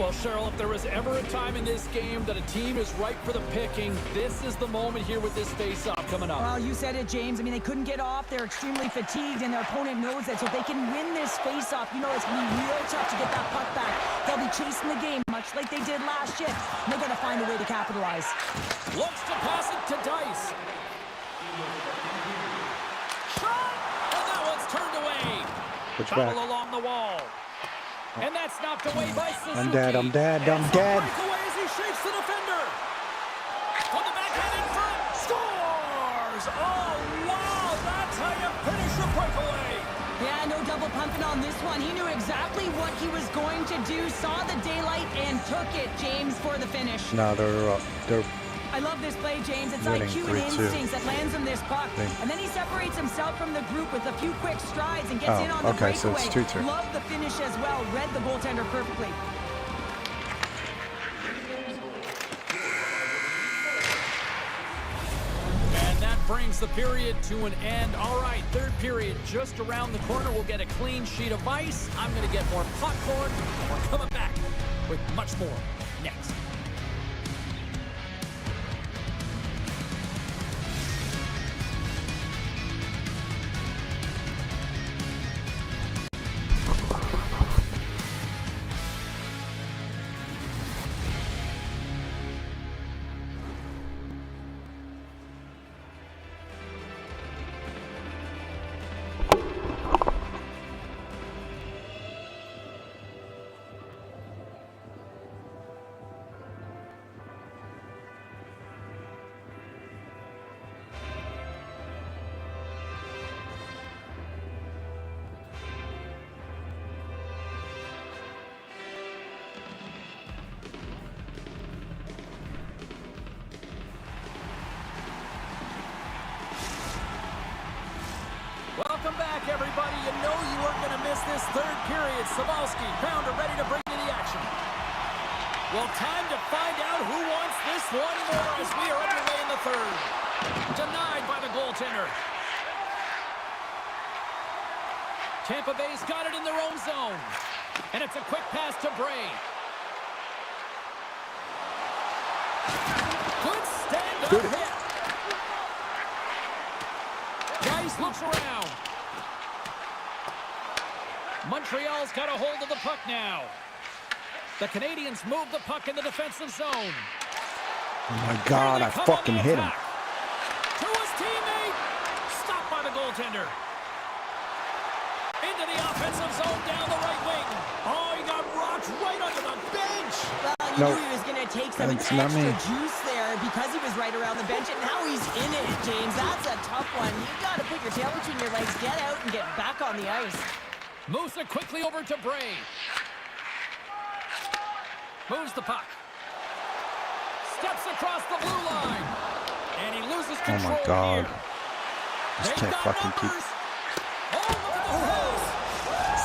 Well, Cheryl, if there was ever a time in this game that a team is ripe for the picking, this is the moment here with this face-off coming up. Well, you said it, James. I mean, they couldn't get off. They're extremely fatigued, and their opponent knows that. So if they can win this face-off, you know it's going to be real tough to get that puck back. They'll be chasing the game much much like they did last shift. And they're going to find a way to capitalize. Looks to pass it to Dice. Shot! And that one's turned away. Battle along the wall. And that's knocked away by Suzuki. I'm dead. Breakaway as he shakes the defender. On the backhand in front. Scores! Oh, wow! That's how you finish a breakaway. Yeah, no double pumping on this one. He knew exactly what he was going to do, saw the daylight, and took it, James, for the finish. No, they're I love this play, James. It's winning IQ and 3-2. instincts that lands him this puck. And then he separates himself from the group with a few quick strides and gets in on the breakaway. So it's 2-2. Love the finish as well. Read the goaltender perfectly. And that brings the period to an end. All right, third period just around the corner. We'll get a clean sheet of ice. I'm going to get more popcorn. We're coming back with much more next. Welcome back, everybody. You know you weren't going to miss this third period. Sabalski, Pounder ready to bring you the action. Well, time to find out who wants this one more as we are underway in the third. Denied by the goaltender. Tampa Bay's got it in their own zone. And it's a quick pass to Bray. Good stand-up hit. Dice looks around. Montreal's got a hold of the puck now. The Canadians move the puck in the defensive zone. Oh my God, I fucking hit him. To his teammate. Stopped by the goaltender. Into the offensive zone down the right wing. Oh, he got rocked right under the bench. Well, you knew he was going to take some extra juice there because he was right around the bench, and now he's in it, James. That's a tough one. You've got to put your tail between your legs, get out, and get back on the ice. Moves it quickly over to Bray. Moves the puck. Steps across the blue line. And he loses control. Oh my God. Here. Just can't fucking keep. Oh, look at the pass.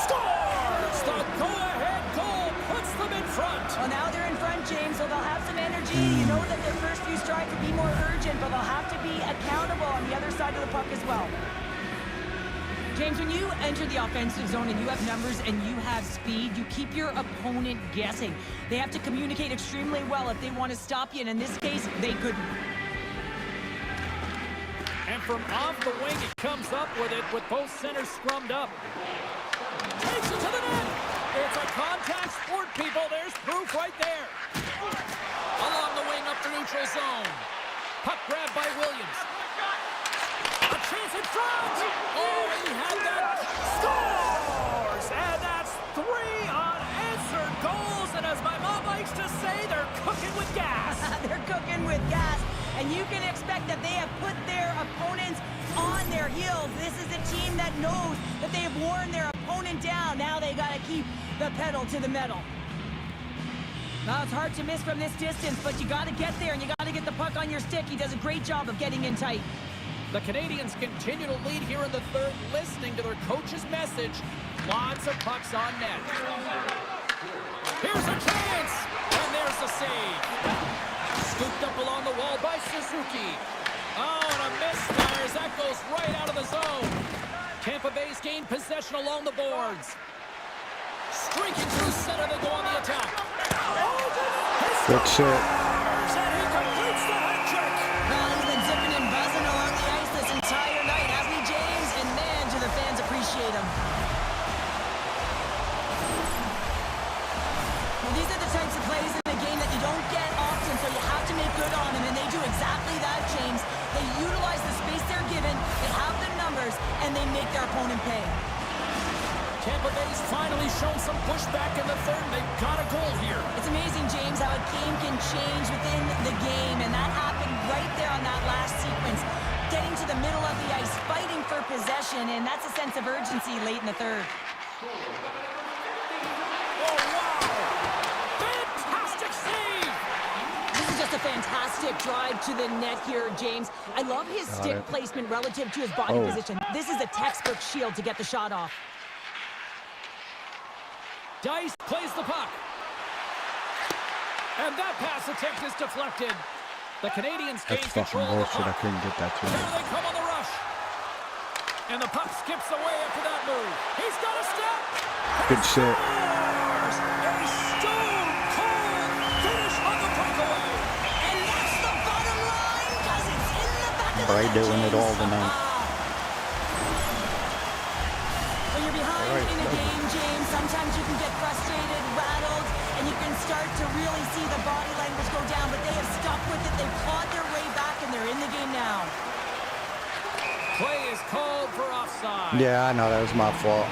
Scores! The go-ahead goal puts them in front. Well, now they're in front, James, so they'll have some energy. You know that their first few strides will be more urgent, but they'll have to be accountable on the other side of the puck as well. James, when you enter the offensive zone and you have numbers and you have speed, you keep your opponent guessing. They have to communicate extremely well if they want to stop you, and in this case, they couldn't. And from off the wing, it comes up with it with both centers scrummed up. Takes it to the net. It's a contact sport, people. There's proof right there. Along the wing up the neutral zone. Puck grabbed by Williams. A chance in front. Oh, he had that. Scores! And that's 3 unanswered goals. And as my mom likes to say, they're cooking with gas. They're cooking with gas. And you can expect that they have put their opponents on their heels. This is a team that knows that they have worn their opponent down. Now they got to keep the pedal to the metal. Now, it's hard to miss from this distance, but you got to get there, and you got to get the puck on your stick. He does a great job of getting in tight. The Canadians continue to lead here in the third, listening to their coach's message. Lots of pucks on net. Here's a chance, and there's the save. Scooped up along the wall by Suzuki. Oh, and a misfires. That goes right out of the zone. Tampa Bay's gained possession along the boards. Streaking through center, they go on the attack. Good shit. And he completes the hat trick. Well, he's been zipping and buzzing along the ice this entire night, hasn't he, James? And man, do the fans appreciate him. Well, these are the types of plays their opponent pay. Tampa Bay's finally shown some pushback in the third. They've got a goal here. It's amazing, James, how a game can change within the game, and that happened right there on that last sequence. Getting to the middle of the ice, fighting for possession, and that's a sense of urgency late in the third. Oh, wow! Fantastic save! This is just a fantastic drive to the net here, James. I love his stick placement relative to his body position. This is a textbook shield to get the shot off. Dice plays the puck. And that pass attempt is deflected. The Canadians gain That's fucking control of the bullshit. I puck. couldn't get that to Here him. they come on the rush. And the puck skips away after that move. He's got a step. Good shit. Scores! A stone cold finish on the breakaway. And that's the bottom line, because it's in the back of the Bray net, doing it James. all tonight. When you're behind in a game, James, sometimes you can get frustrated, rattled, and you can start to really see the body language go down, but they have stuck with it. They've clawed their way back, and they're in the game now. Play is called for offside. Yeah, I know that was my fault.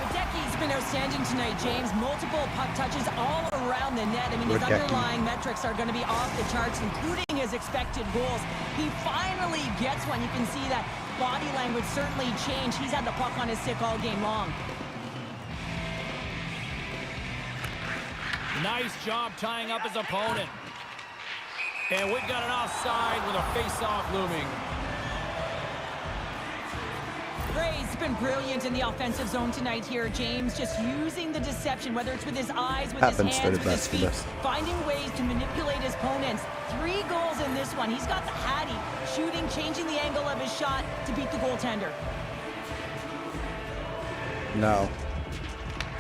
Radecki's been outstanding tonight, James. Multiple puck touches all around the net. I mean, his Radecki. underlying metrics are going to be off the charts, including his expected goals. He finally gets one. You can see that body language certainly changed. He's had the puck on his stick all game long. Nice job tying up his opponent. And we've got an offside with a face-off looming. Gray's been brilliant in the offensive zone tonight here, James. Just using the deception, whether it's with his eyes, with Happens his to hands, the with his best of feet, us. finding ways to manipulate his opponents. 3 goals in this one. He's got the hattie, shooting, changing the angle of his shot to beat the goaltender. No.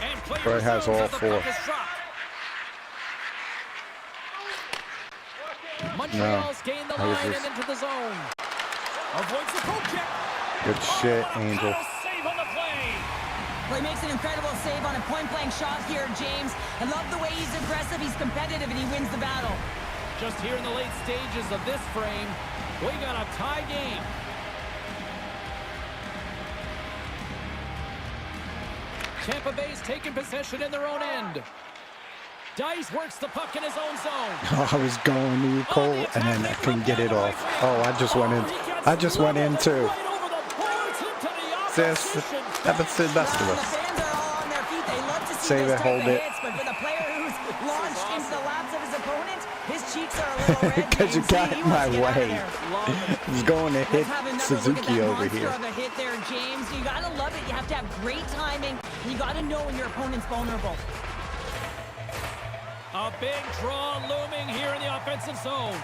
And player Bray has all resumes as the 4. puck is dropped. Montreal's gained the How was line this? and into the zone. Avoids the poke check. Good shit, What a Angel. power save on the play. Well, he makes an incredible save on a point-blank shot here, James. I love the way he's aggressive, he's competitive, and he wins the battle. Just here in the late stages of this frame, we got a tie game. Tampa Bay's taking possession in their own end. Dice works the puck in his own zone. Oh, I was going to you, Cole, and then I couldn't get it off. Oh, I just went in. I just went in too. Sis, happens to the best of The us. fans are all on their feet. They love to see Save this it, type hold of it. hits, but for the player who's launched into the laps of his opponent, his cheeks are a little red. Because you James. got He in my wants to get out of way. there. I was going to hit Let's have another look at Suzuki that over monster here. of a hit there, James. You gotta love it. You have to have great timing. And you gotta know when your opponent's vulnerable. A big draw looming here in the offensive zone.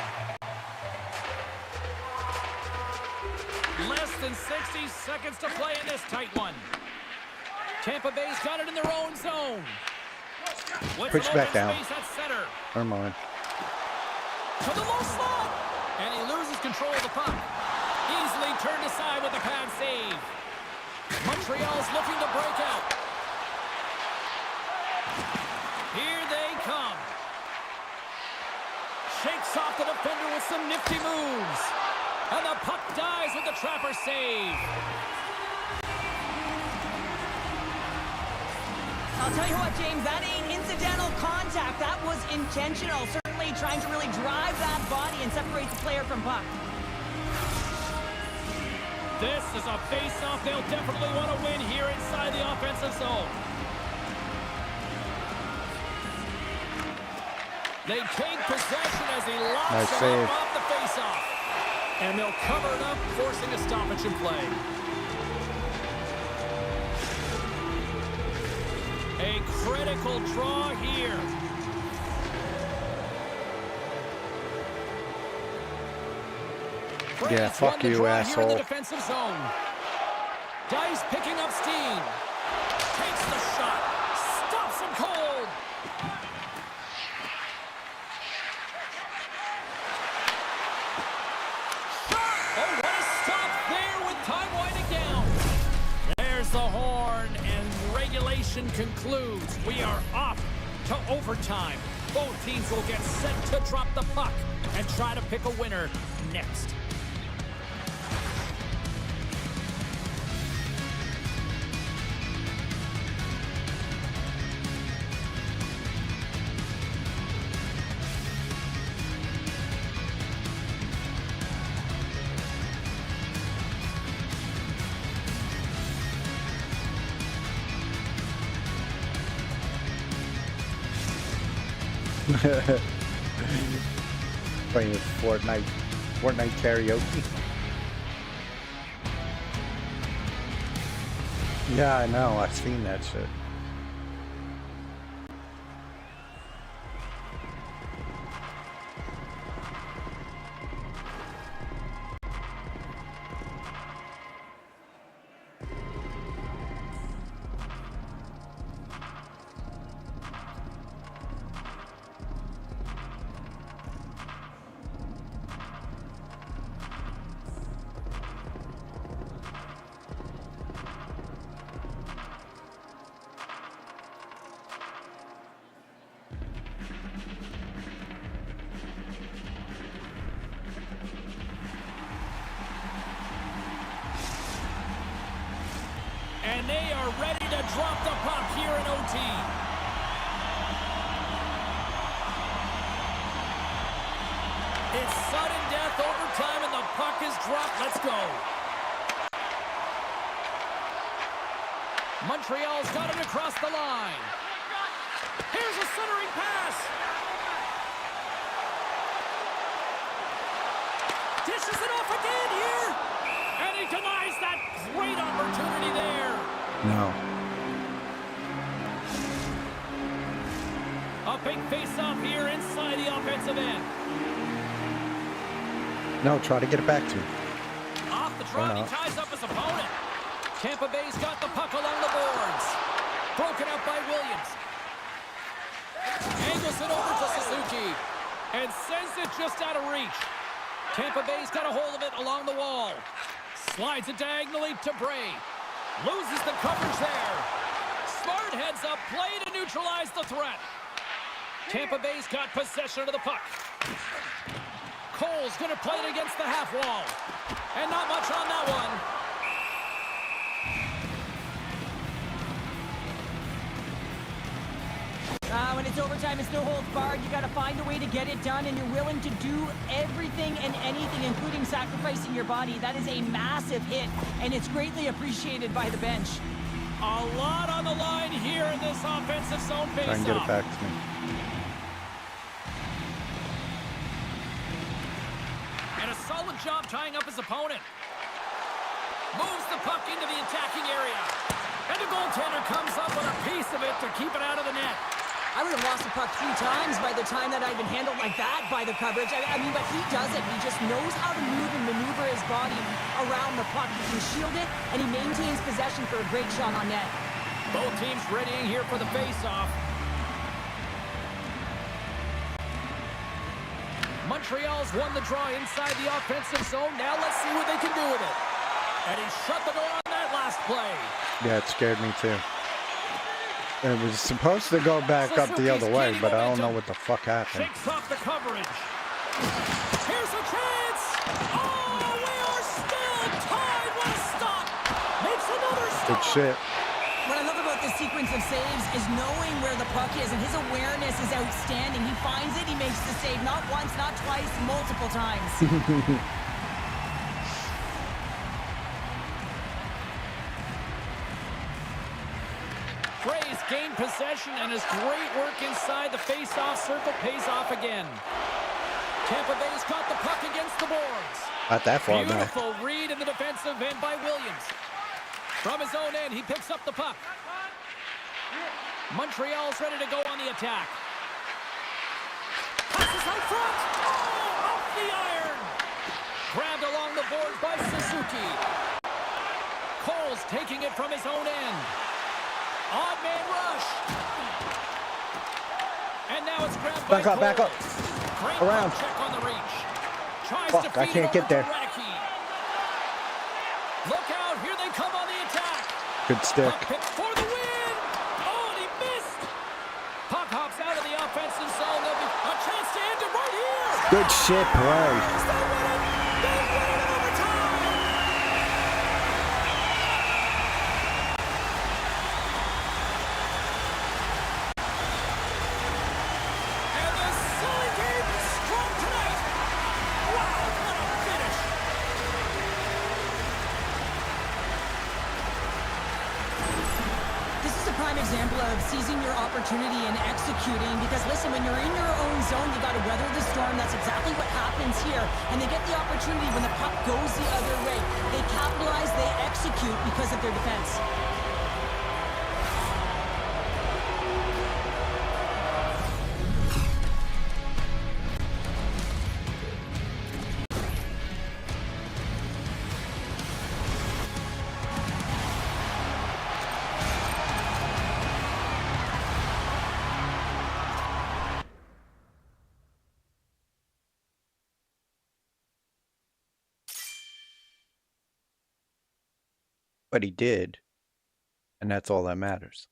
Less than 60 seconds to play in this tight one. Tampa Bay's got it in their own zone. With Push some back open down. space at center. Never mind. To the low slot. And he loses control of the puck. Easily turned aside with a pad save. Montreal's looking to break out. Here they come. Shakes off the defender with some nifty moves. And the puck dies with the trapper save. I'll tell you what, James, that ain't incidental contact. That was intentional. Certainly trying to really drive that body and separate the player from puck. This is a face-off they'll definitely want to win here inside the offensive zone. They take possession as he locks Nice him save. up off the face-off. And they'll cover it up, forcing a stoppage in play. A critical draw here. Yeah, France fuck won the you, draw here in asshole. the defensive zone. Dice picking up steam. Takes the shot. Stops him cold. Oh, what a stop there with time winding down. There's the horn, and regulation concludes. We are off to overtime. Both teams will get set to drop the puck and try to pick a winner next. Playing Fortnite karaoke. Yeah, I know. I've seen that shit. And they are ready to drop the puck here in OT. It's sudden death overtime, and the puck is dropped. Let's go. Montreal's got it across the line. Here's a centering pass. Dishes it off again here. And he denies that great opportunity there. No. A big face-off here inside the offensive end. No, try to get it back to him. Off the draw, he ties up his opponent. Tampa Bay's got the puck along the boards. Broken up by Williams. Angles it over to Suzuki. And sends it just out of reach. Tampa Bay's got a hold of it along the wall. Slides it diagonally to Bray. Loses the coverage there. Smart heads up play to neutralize the threat. Tampa Bay's got possession of the puck. Cole's going to play it against the half wall. And not much on that one. When it's overtime, it's no holds barred. You got to find a way to get it done, and you're willing to do everything and anything, including sacrificing your body. That is a massive hit, and it's greatly appreciated by the bench. A lot on the line here in this offensive zone face-off. Try and get it back to me. And a solid job tying up his opponent. Moves the puck into the attacking area. And the goaltender comes up with a piece of it to keep it out of the net. I would have lost the puck 3 times by the time that I'd been handled like that by the coverage. I mean, but he does it. He just knows how to move and maneuver his body around the puck. He can shield it, and he maintains possession for a great shot on net. Both teams readying here for the face-off. Montreal's won the draw inside the offensive zone. Now let's see what they can do with it. And he shut the door on that last play. Yeah, it scared me too. It was supposed to go back up the other way, but I don't know what the fuck happened. Shakes off the coverage. Here's a chance. Oh, we are still tied. What a stop. Makes another stop. Good shit. What I love about this sequence of saves is knowing where the puck is, and his awareness is outstanding. He finds it, he makes the save, not once, not twice, multiple times. Bray's gained possession, and his great work inside the face-off circle pays off again. Tampa Bay's got the puck against the boards. Not that far back. Beautiful read in the defensive end by Williams. From his own end, he picks up the puck. Montreal's ready to go on the attack. Passes out front. Oh, off the iron. Grabbed along the boards by Suzuki. Cole's taking it from his own end. Odd man rush. And now it's grabbed by Cole. Back up. Great Around. check on the reach. Tries Fuck, to I feed can't it get over there. to Radicki. Look out, here they come on the attack. Good stick. Puck picked for the win. Oh, and he missed. Puck hops out of the offensive zone. There'll be a chance to end it right here. Good shit, play. They win it. They win it in overtime. And the Sully game is strong tonight. Wow, what a finish. This is a prime prime example of seizing your opportunity and executing, because listen, when you're in your own zone, you got to weather the storm. That's exactly what happens here. And they get the opportunity when the puck goes the other way. They capitalize, they execute because of their defense. But he did, and that's all that matters.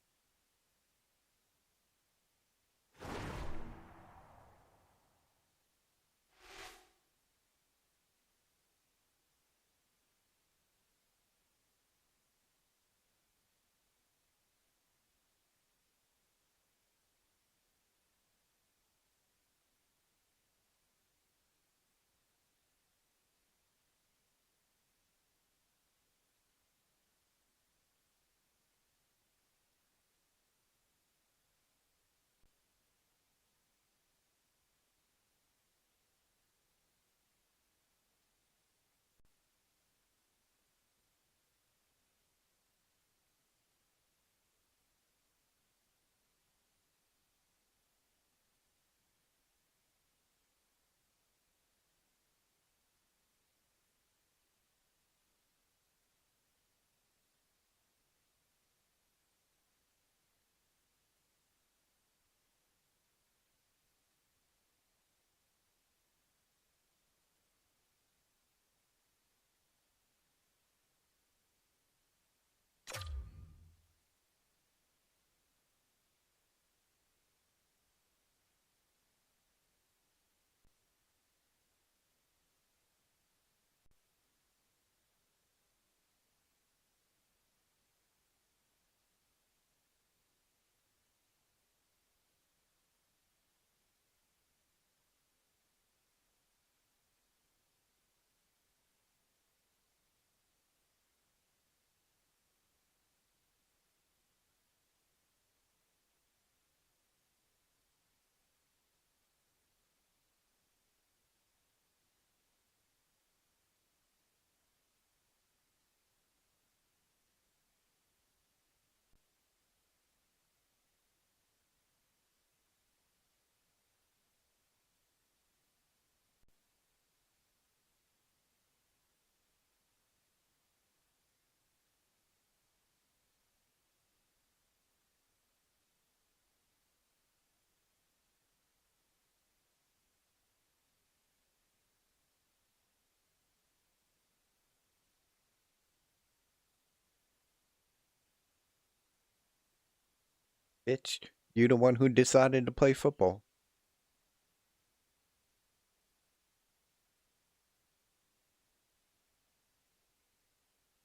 Bitch, you the one who decided to play football.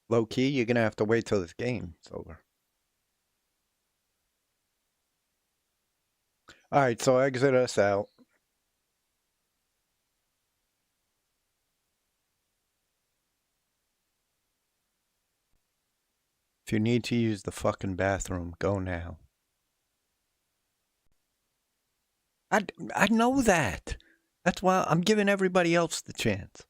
Low key, you're gonna have to wait till this game's over. Alright, so exit us out. If you need to use the fucking bathroom, go now. I know that. That's why I'm giving everybody else the chance.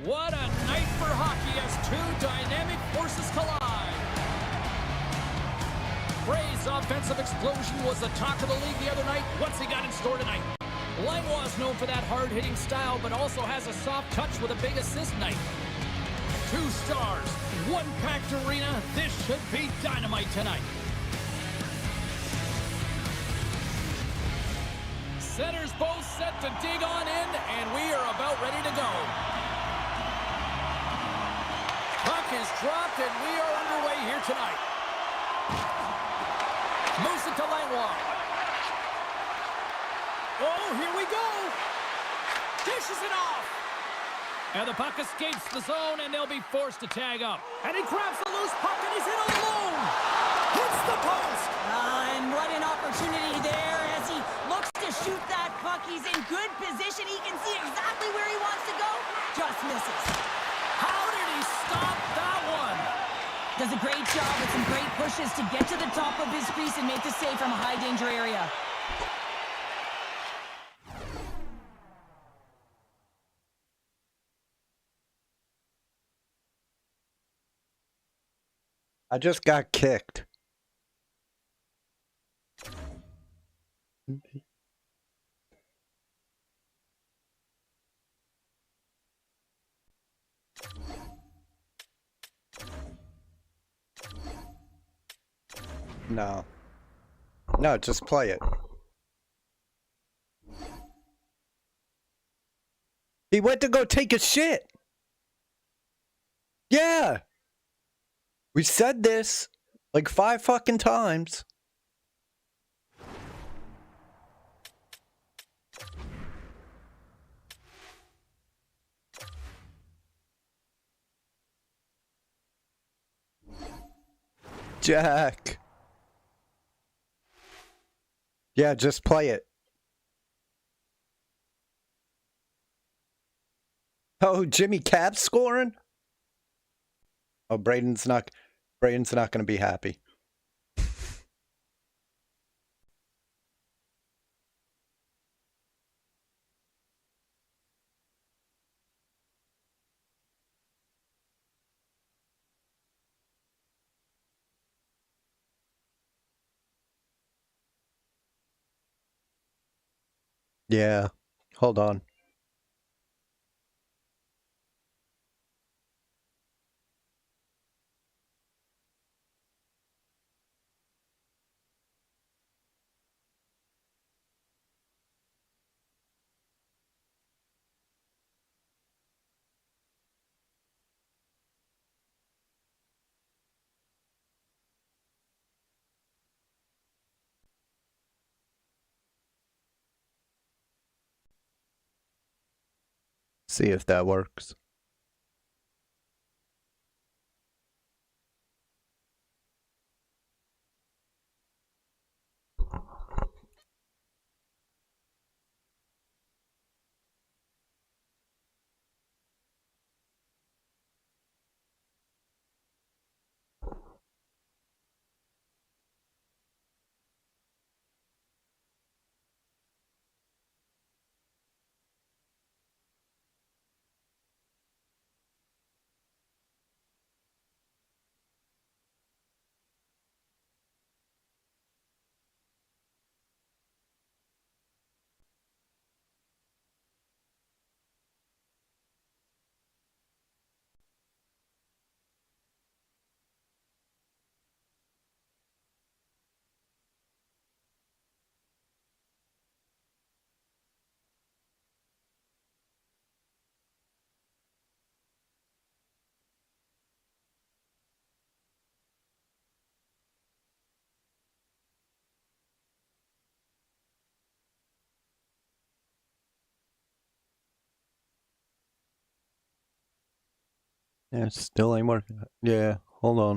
What a night for hockey as two dynamic forces collide. Bray's offensive explosion was the talk of the league the other night. What's he got in store tonight? Langlois known for that hard-hitting style, but also has a soft touch with a big assist night. 2 stars, 1 packed arena. This should be dynamite tonight. Centers both set to dig on in, and we are about ready to go. Puck is dropped, and we are underway here tonight. Moves it to Langlois. Oh, here we go. Dishes it off. And the puck escapes the zone, and they'll be forced to tag up. And he grabs the loose puck, and he's in alone. Hits the post. And what an opportunity there as he looks to shoot that puck. He's in good position. He can see exactly where he wants to go. Just misses. How did he stop that one? Does a great job with some great pushes to get to the top of his crease and make the save from a high-danger area. I just got kicked. No. No, just play it. He went to go take a shit. Yeah. We said this like 5 fucking times. Jack. Yeah, just play it. Oh, Jimmy Cap's scoring? Oh, Braden's not going to be happy. Yeah. Hold on. See if that works. Yeah, it still ain't working. Yeah, hold on.